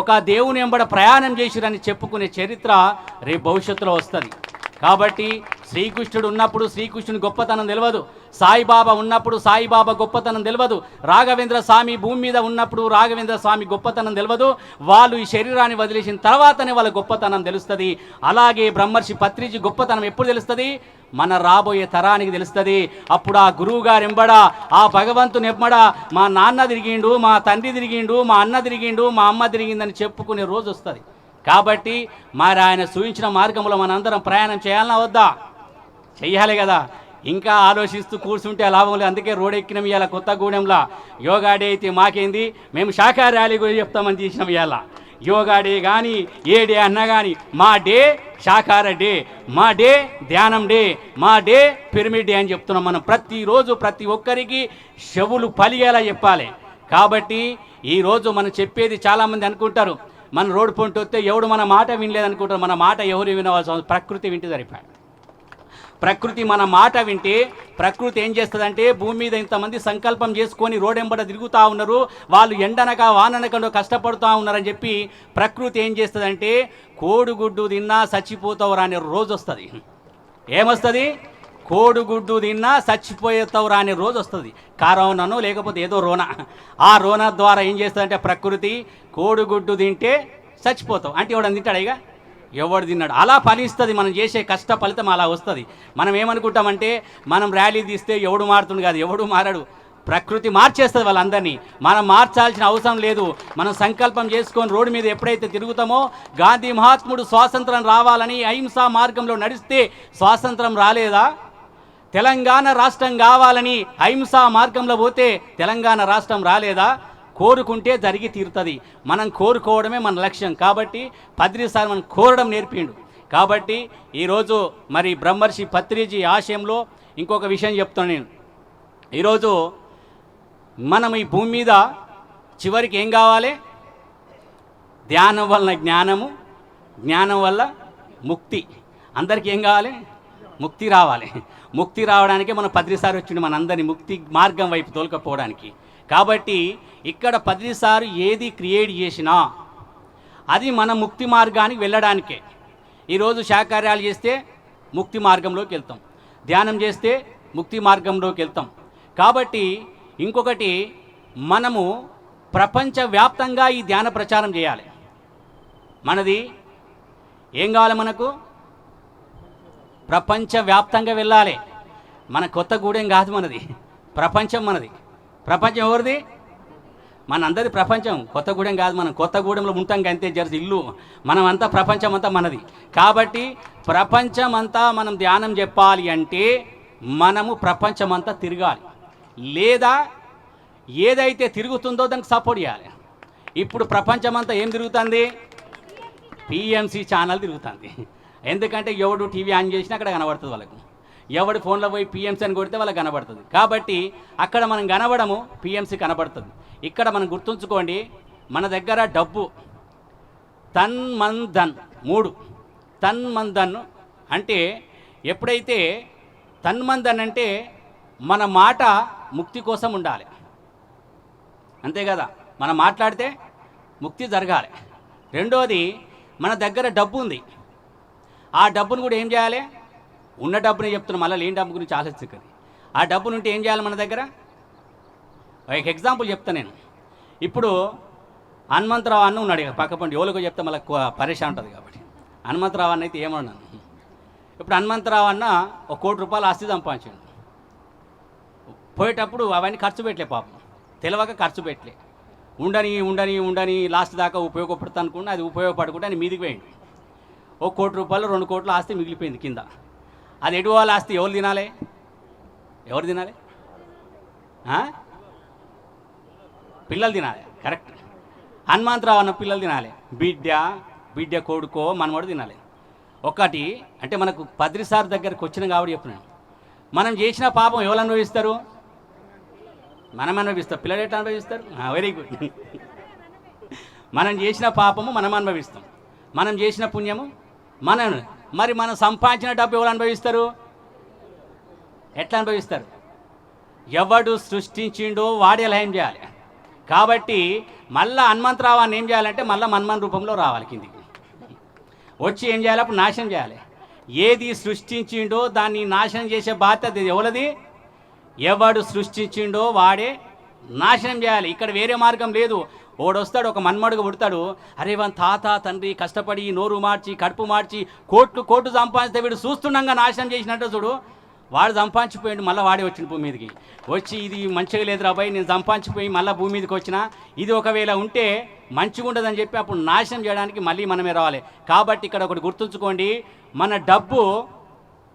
ఒక దేవుని వెంబడ ప్రయాణం చేసిరని చెప్పుకునే చరిత్ర రేపు భవిష్యత్తులో వస్తుంది. కాబట్టి శ్రీకృష్ణుడు ఉన్నప్పుడు శ్రీకృష్ణుని గొప్పతనం తెలియదు, సాయిబాబా ఉన్నప్పుడు సాయిబాబా గొప్పతనం తెలియదు, రాఘవేంద్ర స్వామి భూమి మీద ఉన్నప్పుడు రాఘవేంద్ర స్వామి గొప్పతనం తెలియదు. వాళ్ళు ఈ శరీరాన్ని వదిలేసిన తర్వాతనే వాళ్ళ గొప్పతనం తెలుస్తుంది. అలాగే బ్రహ్మర్షి పత్రిజీ గొప్పతనం ఎప్పుడు తెలుస్తుంది? మన రాబోయే తరానికి తెలుస్తుంది. అప్పుడు ఆ గురువు గారు ఎంబడ, ఆ భగవంతుని ఎంబడ మా నాన్న తిరిగిండు, మా తండ్రి తిరిగిండు, మా అన్న తిరిగిండు, మా అమ్మ తిరిగిందని చెప్పుకునే రోజు వస్తుంది. కాబట్టి మరి ఆయన సూచించిన మార్గంలో మనందరం ప్రయాణం చేయాలన్నా వద్దా? చెయ్యాలి కదా. ఇంకా ఆలోచిస్తూ కూర్చుంటే లాభం లేదు. అందుకే రోడ్ ఎక్కినాం ఇవాళ కొత్తగూడెంలో. యోగా డే అయితే మాకేంది, మేము శాఖాహార ర్యాలీ కూడా చెప్తామని తీసినాం. ఇవాళ యోగా డే కానీ ఏ డే అన్నా కానీ మా డే శాఖాహార డే, మా డే ధ్యానం డే, మా డే పిరమిడ్ డే అని చెప్తున్నాం. మనం ప్రతిరోజు ప్రతి ఒక్కరికి చెవులు పలిగేలా చెప్పాలి. కాబట్టి ఈరోజు మనం చెప్పేది చాలామంది అనుకుంటారు, మన రోడ్డు పొంటి వస్తే ఎవడు మన మాట వినలేదనుకుంటారు. మన మాట ఎవరు వినవలసిన ప్రకృతి వింటే సరిపోయాడు. ప్రకృతి మన మాట వింటే ప్రకృతి ఏం చేస్తుందంటే, భూమి మీద ఇంతమంది సంకల్పం చేసుకొని రోడెంబడ తిరుగుతూ ఉన్నారు, వాళ్ళు ఎండనక వాననక కష్టపడుతూ ఉన్నారని చెప్పి ప్రకృతి ఏం చేస్తుందంటే, కోడిగుడ్డు తిన్నా చచ్చిపోతావురా అనే రోజు వస్తుంది. ఏమొస్తుంది? కోడిగుడ్డు తిన్నా చచ్చిపోతావురా అనే రోజు వస్తుంది. కరోనానో లేకపోతే ఏదో రోనా. ఆ రోనా ద్వారా ఏం చేస్తుందంటే ప్రకృతి, కోడిగుడ్డు తింటే చచ్చిపోతావు అంటే ఎవడని తింటాడు? ఇక ఎవడు తిన్నాడు? అలా ఫలిస్తుంది. మనం చేసే కష్ట ఫలితం అలా వస్తుంది. మనం ఏమనుకుంటామంటే, మనం ర్యాలీ తీస్తే ఎవడు మారుతుంది కాదు, ఎవడు మారాడు. ప్రకృతి మార్చేస్తుంది వాళ్ళందరినీ. మనం మార్చాల్సిన అవసరం లేదు. మనం సంకల్పం చేసుకొని రోడ్డు మీద ఎప్పుడైతే తిరుగుతామో, గాంధీ మహాత్ముడు స్వాతంత్రం రావాలని అహింసా మార్గంలో నడిస్తే స్వాతంత్రం రాలేదా? తెలంగాణ రాష్ట్రం కావాలని అహింసా మార్గంలో పోతే తెలంగాణ రాష్ట్రం రాలేదా? కోరుకుంటే జరిగి తీరుతుంది. మనం కోరుకోవడమే మన లక్ష్యం. కాబట్టి పత్రిసారి మనం కోరడం నేర్పిండు. కాబట్టి ఈరోజు మరి బ్రహ్మర్షి పత్రిజీ ఆశయంలో ఇంకొక విషయం చెప్తాను నేను. ఈరోజు మనం ఈ భూమి మీద చివరికి ఏం కావాలి? ధ్యానం వల్ల జ్ఞానము, జ్ఞానం వల్ల ముక్తి. అందరికీ ఏం కావాలి? ముక్తి రావాలి. ముక్తి రావడానికి మన పత్రిసారి వచ్చిండు మనందరినీ ముక్తి మార్గం వైపు తోలుకపోవడానికి. కాబట్టి ఇక్కడ పత్రిసారి ఏది క్రియేట్ చేసినా అది మన ముక్తి మార్గానికి వెళ్ళడానికే. ఈరోజు శాకార్యాలు చేస్తే ముక్తి మార్గంలోకి వెళ్తాం, ధ్యానం చేస్తే ముక్తి మార్గంలోకి వెళ్తాం. కాబట్టి ఇంకొకటి, మనము ప్రపంచవ్యాప్తంగా ఈ ధ్యాన ప్రచారం చేయాలి. మనది ఏం కావాలి? మనకు ప్రపంచవ్యాప్తంగా వెళ్ళాలి. మన కొత్తగూడెం కాదు మనది, ప్రపంచం మనది. ప్రపంచం ఎవరిది? మనందరి ప్రపంచం. కొత్తగూడెం కాదు, మనం కొత్తగూడెంలో ఉంటాం అంతే, జర్సి ఇల్లు. మనమంతా ప్రపంచం అంతా మనది. కాబట్టి ప్రపంచం అంతా మనం ధ్యానం చెప్పాలి అంటే మనము ప్రపంచమంతా తిరగాలి. లేదా ఏదైతే తిరుగుతుందో దానికి సపోర్ట్ చేయాలి. ఇప్పుడు ప్రపంచమంతా ఏం తిరుగుతుంది? పిఎంసి ఛానల్ తిరుగుతుంది. ఎందుకంటే ఎవడు టీవీ ఆన్ చేసినా అక్కడ కనబడుతుంది వాళ్ళకు. ఎవడు ఫోన్లో పోయి పిఎంసి అని కొడితే వాళ్ళకి కనబడుతుంది. కాబట్టి అక్కడ మనం కనబడము, పిఎంసి కనబడుతుంది. ఇక్కడ మనం గుర్తుంచుకోండి, మన దగ్గర డబ్బు తన్ మన్ ధన్ 3. తన్ మన్ ధన్ అంటే ఎప్పుడైతే తన్ మన్ ధన్ అంటే మన మాట ముక్తి కోసం ఉండాలి. అంతే కదా? మనం మాట్లాడితే ముక్తి జరగాలి. రెండోది, మన దగ్గర డబ్బు ఉంది. ఆ డబ్బును కూడా ఏం చేయాలి? ఉన్న డబ్బుని చెప్తున్నాం, మళ్ళీ లేని డబ్బు గురించి ఆలోచించకండి. ఆ డబ్బును ఉంటే ఏం చేయాలి మన దగ్గర? ఒక ఎగ్జాంపుల్ చెప్తాను నేను. ఇప్పుడు హనుమంతరావు అన్న ఉన్నాడు ఇక పక్క పండి, ఎవరికో చెప్తే మళ్ళీ పరేషాన్ ఉంటుంది. కాబట్టి హనుమంతరావు అన్న అయితే ఏమన్నాను, ఇప్పుడు హనుమంతరావు అన్న ఒక 1 కోటి రూపాయలు ఆస్తి సంపాదించాడు. పోయేటప్పుడు అవన్నీ ఖర్చు పెట్టలే, పాపం తెలియక ఖర్చు పెట్టలే. ఉండని ఉండని ఉండని లాస్ట్ దాకా ఉపయోగపడుతుంది అనుకుంటే అది ఉపయోగపడకుండా అని మీదికి పోయింది. 1 కోటి రూపాయలు 2 కోట్ల ఆస్తి మిగిలిపోయింది కింద. అది ఎటు వాళ్ళ ఆస్తి? ఎవరు తినాలి? ఎవరు తినాలి? పిల్లలు తినాలి. కరెక్ట్. హనుమంతరావు అన్న పిల్లలు తినాలి. బిడ్డ కొడుకో మనవాడు తినాలి. ఒకటి అంటే మనకు పత్రిసార్ దగ్గరకు వచ్చిన కాబట్టి చెప్తున్నాను, మనం చేసిన పాపం ఎవరు అనుభవిస్తారు? మనం అనుభవిస్తాం. పిల్లలు ఎట్లా అనుభవిస్తారు? Very good. మనం చేసిన పాపము మనం అనుభవిస్తాం, మనం చేసిన పుణ్యము మనం. మరి మనం సంపాదించిన డబ్బు ఎవరు అనుభవిస్తారు? ఎట్లా అనుభవిస్తారు? ఎవడు సృష్టించిండో వాడే లయం చేయాలి. కాబట్టి మళ్ళీ హనుమంతరావు అని ఏం చేయాలంటే మళ్ళీ మన్మన్ రూపంలో రావాలి కిందికి వచ్చి ఏం చేయాలి? అప్పుడు నాశనం చేయాలి. ఏది సృష్టించిండో దాన్ని నాశనం చేసే బాధ్యత ఎవరిది? ఎవడు సృష్టించిండో వాడే నాశనం చేయాలి. ఇక్కడ వేరే మార్గం లేదు. ఓడొస్తాడు, ఒక మన్మడుగు పుడతాడు, అరే వన్ తాత తండ్రి కష్టపడి నోరు మార్చి కడుపు మార్చి కోట్లు సంపాదిస్తే వీడు చూస్తుండగా నాశనం చేసినట్టు చూడు, వాడు సంపాదించిపోయాడు, మళ్ళీ వాడే వచ్చిన భూమి మీదకి వచ్చి ఇది మంచిగా లేదు రాబాయి, నేను సంపాదించిపోయి మళ్ళీ భూమి మీదకి వచ్చిన, ఇది ఒకవేళ ఉంటే మంచిగా ఉండదని చెప్పి అప్పుడు నాశనం చేయడానికి మళ్ళీ మనమే రావాలి. కాబట్టి ఇక్కడ ఒకటి గుర్తుంచుకోండి, మన డబ్బు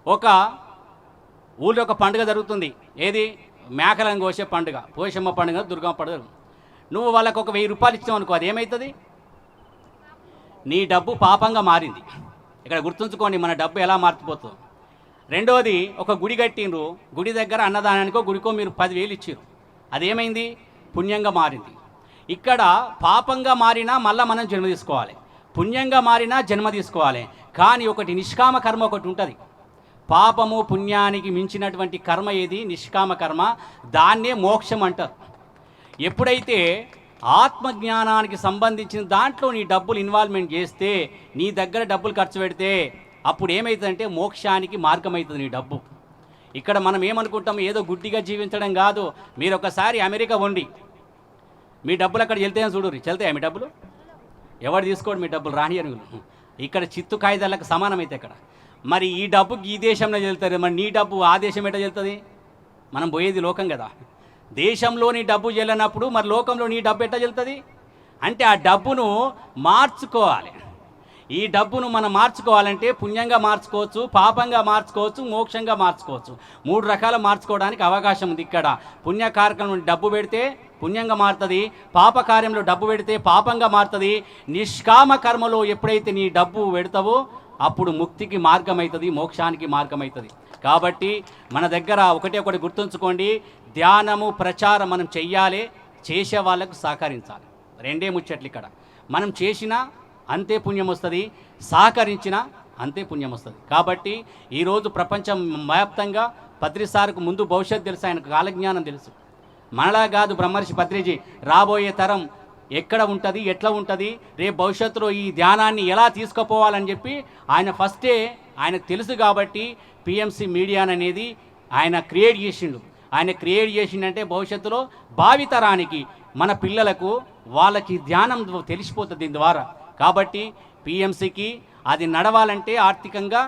ఒక ఊళ్ళో ఒక పండుగ జరుగుతుంది. ఏది? మేకలను కోసే పండుగ, పోషమ్మ పండుగ, దుర్గమ్మ పండుగ. నువ్వు వాళ్ళకు ఒక 1000 రూపాయలు ఇచ్చావు అనుకో, అది ఏమవుతుంది? నీ డబ్బు పాపంగా మారింది. ఇక్కడ గుర్తుంచుకోండి మన డబ్బు ఎలా మారిపోతుంది. రెండోది, ఒక గుడి కట్టిండ్రు, గుడి దగ్గర అన్నదానానికో గుడికో మీరు 10,000 ఇచ్చారు, అదేమైంది? పుణ్యంగా మారింది. ఇక్కడ పాపంగా మారినా మళ్ళీ మనం జన్మ తీసుకోవాలి, పుణ్యంగా మారినా జన్మ తీసుకోవాలి. కానీ ఒకటి నిష్కామ కర్మ ఒకటి ఉంటుంది. పాపము పుణ్యానికి మించినటువంటి కర్మ ఏది? నిష్కామ కర్మ. దాన్నే మోక్షం అంటారు. ఎప్పుడైతే ఆత్మజ్ఞానానికి సంబంధించిన దాంట్లో నీ డబ్బులు ఇన్వాల్వ్మెంట్ చేస్తే, నీ దగ్గర డబ్బులు ఖర్చు పెడితే అప్పుడు ఏమవుతుందంటే మోక్షానికి మార్గం అవుతుంది నీ డబ్బు. ఇక్కడ మనం ఏమనుకుంటాం, ఏదో గుడ్డిగా జీవించడం కాదు. మీరు ఒకసారి అమెరికా ఉండి మీ డబ్బులు అక్కడ వెళ్తాయని చూడరు, వెళ్తాయా మీ డబ్బులు? ఎవరు తీసుకోడు మీ డబ్బులు, రానియరు. ఇక్కడ చిత్తు కాగితాలకు సమానమైతే ఇక్కడ. మరి ఈ డబ్బుకి ఈ దేశంలో వెళ్తారు, మరి నీ డబ్బు ఆ దేశం ఎట్లా వెళ్తుంది? మనం పోయేది లోకం కదా. దేశంలోని డబ్బు చెల్లనప్పుడు మరి లోకంలో నీ డబ్బు ఎట్లా చెల్లుతుంది? అంటే ఆ డబ్బును మార్చుకోవాలి. ఈ డబ్బును మనం మార్చుకోవాలంటే పుణ్యంగా మార్చుకోవచ్చు, పాపంగా మార్చుకోవచ్చు, మోక్షంగా మార్చుకోవచ్చు. 3 రకాల మార్చుకోవడానికి అవకాశం ఉంది. ఇక్కడ పుణ్య కార్యక్రమం డబ్బు పెడితే పుణ్యంగా మారుతుంది, పాప కార్యంలో డబ్బు పెడితే పాపంగా మారుతుంది. నిష్కామ కర్మలో ఎప్పుడైతే నీ డబ్బు పెడతావో అప్పుడు ముక్తికి మార్గం అవుతుంది, మోక్షానికి మార్గం అవుతుంది. కాబట్టి మన దగ్గర ఒకటి గుర్తుంచుకోండి, ధ్యానము ప్రచారం మనం చెయ్యాలి, చేసే వాళ్ళకు సహకరించాలి. 2 ముచ్చట్లు ఇక్కడ. మనం చేసినా అంతే పుణ్యం వస్తుంది, సహకరించినా అంతే పుణ్యం వస్తుంది. కాబట్టి ఈరోజు ప్రపంచం వ్యాప్తంగా పత్రి సార్కు ముందు భవిష్యత్తు తెలుసు, ఆయనకు కాలజ్ఞానం తెలుసు. మనలా కాదు బ్రహ్మర్షి పత్రిజీ రాబోయే తరం ఎక్కడ ఉంటుంది, ఎట్లా ఉంటుంది, రేపు భవిష్యత్తులో ఈ ధ్యానాన్ని ఎలా తీసుకుపోవాలని చెప్పి ఆయన ఫస్టే ఆయనకు తెలుసు. కాబట్టి పిఎంసి మీడియా అనేది ఆయన క్రియేట్ చేసిండు. ఆయన క్రియేట్ చేసిండంటే భవిష్యత్తులో భావితరానికి మన పిల్లలకు వాళ్ళకి ధ్యానం తెలిసిపోతుంది దీని ద్వారా. కాబట్టి పిఎంసికి అది నడవాలంటే ఆర్థికంగా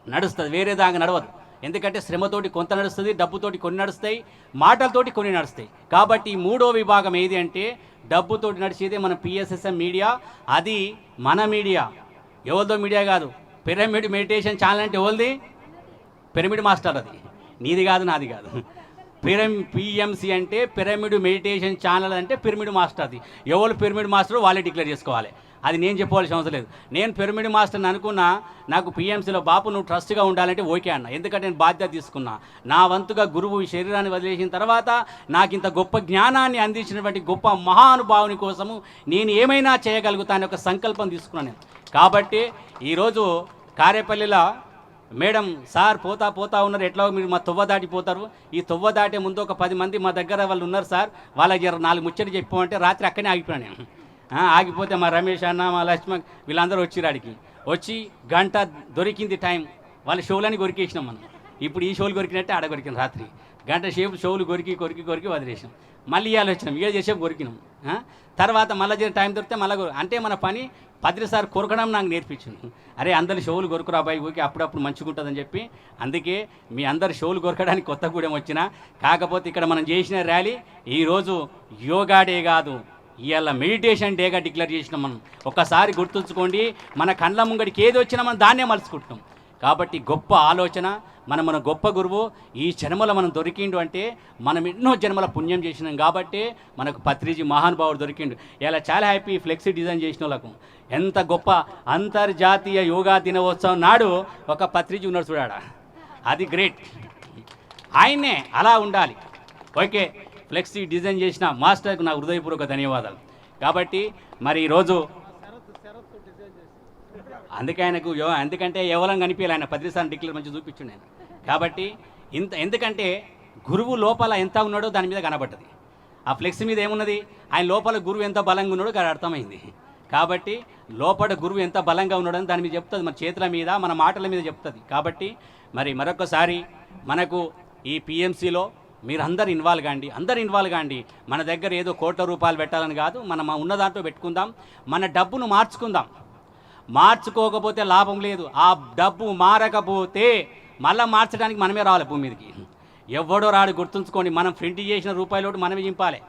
నడుస్తుంది, వేరే దాకా నడవదు. ఎందుకంటే శ్రమతోటి కొంత నడుస్తుంది, డబ్బుతోటి కొన్ని నడుస్తాయి, మాటలతోటి కొన్ని నడుస్తాయి. కాబట్టి 3వ విభాగం ఏది అంటే డబ్బుతోటి నడిచేదే మన పిఎస్ఎస్ఎం మీడియా. అది మన మీడియా, ఎవరిదో మీడియా కాదు. పిరమిడ్ మెడిటేషన్ ఛానల్ అంటే ఎవరిది? Pyramid master. అది నీది కాదు, నాది కాదు. పిఎంసి అంటే పిరమిడ్ మెడిటేషన్ ఛానల్ అంటే పిరమిడ్ మాస్టర్ది. ఎవరు పిరమిడ్ మాస్టర్ వాళ్ళే డిక్లేర్ చేసుకోవాలి, అది నేను చెప్పవలసిన అవసరం లేదు. నేను పిరమిడ్ మాస్టర్ని అనుకున్నా, నాకు పిఎంసీలో బాపు నువ్వు ట్రస్ట్గా ఉండాలంటే ఓకే అన్న. ఎందుకంటే నేను బాధ్యత తీసుకున్నా. నా వంతుగా గురువు ఈ శరీరాన్ని వదిలేసిన తర్వాత నాకు ఇంత గొప్ప జ్ఞానాన్ని అందించినటువంటి గొప్ప మహానుభావుని కోసము నేను ఏమైనా చేయగలుగుతానని ఒక సంకల్పం తీసుకున్నాను నేను. కాబట్టి ఈరోజు కారేపల్లిలో మేడం సార్ పోతా ఉన్నారు, ఎట్లా మీరు మా తొవ్వ దాటిపోతారు, ఈ తొవ్వ దాటే ముందు ఒక 10 మంది మా దగ్గర వాళ్ళు ఉన్నారు సార్, వాళ్ళకి 4 ముచ్చట్లు చెప్పమంటే రాత్రి అక్కడనే ఆగిపోయాను నేను. ఆగిపోతే మా రమేష్ అన్న, మా లక్ష్మణ్ వీళ్ళందరూ వచ్చిరాడికి వచ్చి గంట దొరికింది టైం, వాళ్ళ షోలని కొరికేసినాం మనం. ఇప్పుడు ఈ షోలు కొరికినట్టే ఆడ కొరికినాం. రాత్రి గంట సేపు షోలు కొరికి వదిలేసాం. మళ్ళీ ఇవాళ వచ్చినాం, 7 చేసేపు కొరికినాం. తర్వాత మళ్ళీ టైం దొరికితే మళ్ళీ అంటే మన పని పత్రి సార్ కొరకడం నాకు నేర్పించింది. అరే అందరి షోలు కొరుకురా అబ్బాయి, ఊరికి అప్పుడప్పుడు మంచిగా ఉంటుందని చెప్పి. అందుకే మీ అందరి షోలు కొరకడానికి కొత్తగూడెం వచ్చిన. కాకపోతే ఇక్కడ మనం చేసిన ర్యాలీ ఈరోజు యోగా డే కాదు, ఇవాళ మెడిటేషన్ డేగా డిక్లేర్ చేసినాం మనం. ఒక్కసారి గుర్తుంచుకోండి, మన కళ్ళ ముంగడికి ఏది వచ్చినా మనం దాన్నే మలుచుకుంటున్నాం. కాబట్టి గొప్ప ఆలోచన, మన గొప్ప గురువు ఈ జన్మలో మనం దొరికిండు అంటే మనం ఎన్నో జన్మల పుణ్యం చేసినాం. కాబట్టి మనకు పత్రిజీ మహానుభావుడు దొరికిండు. ఇలా చాలా హ్యాపీ. ఫ్లెక్సీ డిజైన్ చేసిన వాళ్ళకు ఎంత గొప్ప అంతర్జాతీయ యోగా దినోత్సవం నాడు ఒక పత్రిజీ ఉన్నాడు చూడాడా, అది గ్రేట్. ఆయన్నే అలా ఉండాలి. ఓకే, ఫ్లెక్సీ డిజైన్ చేసిన మాస్టర్కు నా హృదయపూర్వక ధన్యవాదాలు. కాబట్టి మరి ఈరోజు అందుకే ఆయనకు ఎందుకంటే ఎవరం కనిపించాలి, ఆయన 10 సార్లు డిక్లేర్ మంచి చూపించండి ఆయన. కాబట్టి ఎందుకంటే గురువు లోపల ఎంత ఉన్నాడో దాని మీద కనబడ్డది. ఆ ఫ్లెక్స్ మీద ఏమున్నది, ఆయన లోపల గురువు ఎంత బలంగా ఉన్నాడో అది అర్థమైంది. కాబట్టి లోపల గురువు ఎంత బలంగా ఉన్నాడని దాని మీద చెప్తుంది, మన చేతుల మీద మన మాటల మీద చెప్తుంది. కాబట్టి మరి మరొకసారి మనకు ఈ పిఎంసిలో మీరు అందరు ఇన్వాల్వ్ కాండి. మన దగ్గర ఏదో కోట్ల రూపాయలు పెట్టాలని కాదు, మనం ఉన్న దాంట్లో పెట్టుకుందాం. మన డబ్బును మార్చుకోకపోతే లాభం లేదు. ఆ డబ్బు మారకపోతే మళ్ళీ మార్చడానికి మనమే రావాలి భూమి మీదకి. ఎవడో రాడు, గుర్తుంచుకోండి. మనం ప్రింట్ చేసిన రూపాయలు మనమే చింపాలి.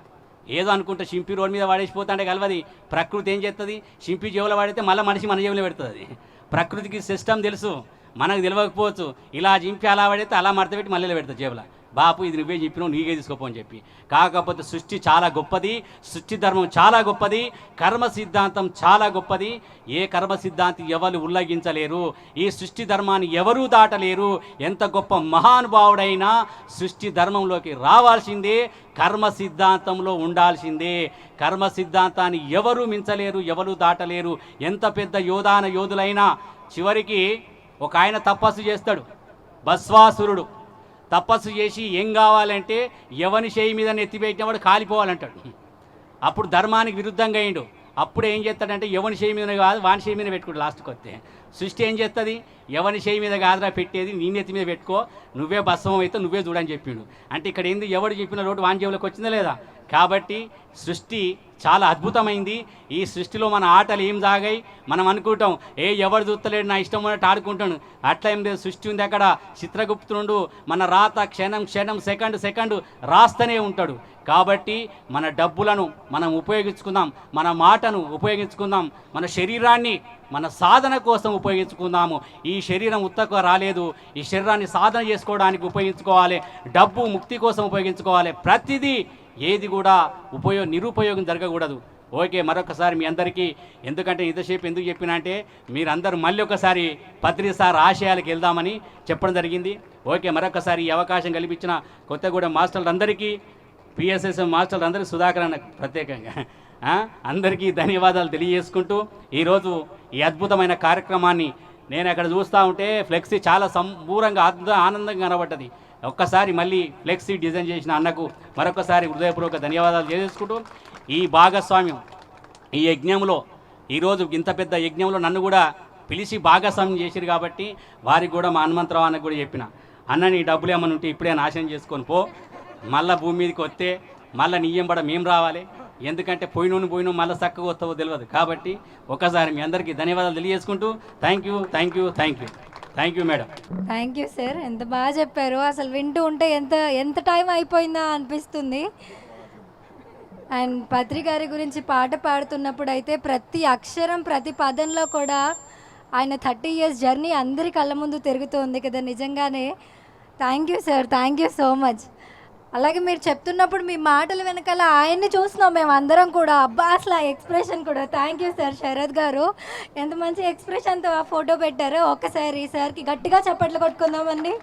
ఏదో అనుకుంటే చింపి రోడ్ మీద వాడేసిపోతాంటే కలవది. ప్రకృతి ఏం చేస్తుంది, చింపి జేబులో వాడితే మళ్ళీ మనిషి మన జేబులో పెడుతుంది. ప్రకృతికి సిస్టమ్ తెలుసు, మనకు తెలియకపోవచ్చు. ఇలా చింపి అలా పడితే అలా మడత పెట్టి మళ్ళీ పెడుతుంది జేబులో. బాపు ఇది నువ్వే చెప్పినావు, నీకే తీసుకోపో అని చెప్పి. కాకపోతే సృష్టి చాలా గొప్పది, సృష్టి ధర్మం చాలా గొప్పది, కర్మ సిద్ధాంతం చాలా గొప్పది. ఏ కర్మ సిద్ధాంతి ఎవరు ఉల్లంఘించలేరు, ఈ సృష్టి ధర్మాన్ని ఎవరూ దాటలేరు. ఎంత గొప్ప మహానుభావుడైనా సృష్టి ధర్మంలోకి రావాల్సిందే, కర్మ సిద్ధాంతంలో ఉండాల్సిందే. కర్మ సిద్ధాంతాన్ని ఎవరూ మించలేరు, ఎవరూ దాటలేరు. ఎంత పెద్ద యోధులైనా చివరికి ఒక ఆయన తపస్సు చేస్తాడు, భస్వాసురుడు. తపస్సు చేసి ఏం కావాలంటే ఎవని చేయి మీద ఎత్తిపెట్టినవాడు కాలిపోవాలంటాడు. అప్పుడు ధర్మానికి విరుద్ధంగా అయిండు. అప్పుడు ఏం చేస్తాడంటే ఎవరి చేయి మీద కాదు వాని చేయి మీద పెట్టుకుంటాడు. లాస్ట్కి వస్తే సృష్టి ఏం చేస్తుంది, ఎవరి చేయి మీద కాదురా పెట్టేది, నీ నెత్తి మీద పెట్టుకో, నువ్వే భస్మం అయితే నువ్వే చూడని చెప్పిండు. అంటే ఇక్కడ ఏంది, ఎవడు చెప్పిన రోడ్డు వాని జేబులోకి వచ్చిందా లేదా? కాబట్టి సృష్టి చాలా అద్భుతమైంది. ఈ సృష్టిలో మన ఆటలు ఏం సాగాయి, మనం అనుకుంటాం ఎవడు చూస్తలేడు నా ఇష్టం ఉన్నట్టు ఆడుకుంటాను, అట్లా ఏం లేదు. సృష్టి ఉంది అక్కడ, చిత్రగుప్తుడు మన రాత క్షణం క్షణం సెకండ్ సెకండ్ రాస్తూనే ఉంటాడు. కాబట్టి మన డబ్బులను మనం ఉపయోగించుకుందాం, మన మాటను ఉపయోగించుకుందాం, మన శరీరాన్ని మన సాధన కోసం ఉపయోగించుకుందాము. ఈ శరీరం ఉత్తగా రాలేదు, ఈ శరీరాన్ని సాధన చేసుకోవడానికి ఉపయోగించుకోవాలి, డబ్బు ముక్తి కోసం ఉపయోగించుకోవాలి. ప్రతిదీ ఏది కూడా నిరుపయోగం జరగకూడదు. ఓకే, మరొకసారి మీ అందరికీ, ఎందుకంటే ఇంతసేపు ఎందుకు చెప్పినా అంటే మీరందరూ మళ్ళీ ఒకసారి పత్రి సార్ ఆశయాలకు వెళ్దామని చెప్పడం జరిగింది. ఓకే, మరొకసారి ఈ అవకాశం కల్పించిన కొత్తగూడెం మాస్టర్లందరికీ, పిఎస్ఎస్ఎం మాస్టర్లందరికీ, సుధాకర్ అన్న ప్రత్యేకంగా అందరికీ ధన్యవాదాలు తెలియజేసుకుంటూ ఈరోజు ఈ అద్భుతమైన కార్యక్రమాన్ని నేను అక్కడ చూస్తూ ఉంటే ఫ్లెక్సీ చాలా సంపూర్ణంగా ఆనందంగా కనబడ్డది. ఒక్కసారి మళ్ళీ ఫ్లెక్సీ డిజైన్ చేసిన అన్నకు మరొకసారి హృదయపూర్వక ధన్యవాదాలు చేసుకుంటూ, ఈ భాగస్వామ్యం ఈ యజ్ఞంలో ఈరోజు ఇంత పెద్ద యజ్ఞంలో నన్ను కూడా పిలిచి భాగస్వామ్యం చేశారు. కాబట్టి వారికి కూడా మా హనుమంతరావు అన్నకు కూడా చెప్పిన, అన్న నీ డబ్బులు ఏమన్నా ఉంటే ఇప్పుడే నాశనం చేసుకొని పో, మళ్ళీ భూమి మీదకి వస్తే మళ్ళీ నీయంబడ మేము రావాలి, ఎందుకంటే పోయిన మళ్ళీ చక్కగా వస్తావో తెలియదు. కాబట్టి ఒకసారి మీ అందరికీ ధన్యవాదాలు తెలియజేసుకుంటూ thank you thank you thank you thank you madam. Thank you sir, ఎంత బాగా చెప్పారు. అసలు వింటూ ఉంటే ఎంత టైం అయిపోయిందా అనిపిస్తుంది. అండ్ పత్రి గారి గురించి పాట పాడుతున్నప్పుడు అయితే ప్రతి అక్షరం ప్రతి పదంలో కూడా ఆయన 30 years జర్నీ అందరి కళ్ళ ముందు తిరుగుతుంది కదా, నిజంగానే thank you sir, thank you so much. అలాగే మీరు చెప్తున్నప్పుడు మీ మాటల వెనకాల ఆయన్ని చూస్తున్నాం మేము అందరం కూడా, అబ్బా అసలు ఆ ఎక్స్ప్రెషన్ కూడా. Thank you sir. శరత్ గారు ఎంత మంచి ఎక్స్ప్రెషన్తో ఆ ఫోటో పెట్టారో, ఒక్కసారి సార్కి గట్టిగా చప్పట్లు కొట్టుకుందామండి.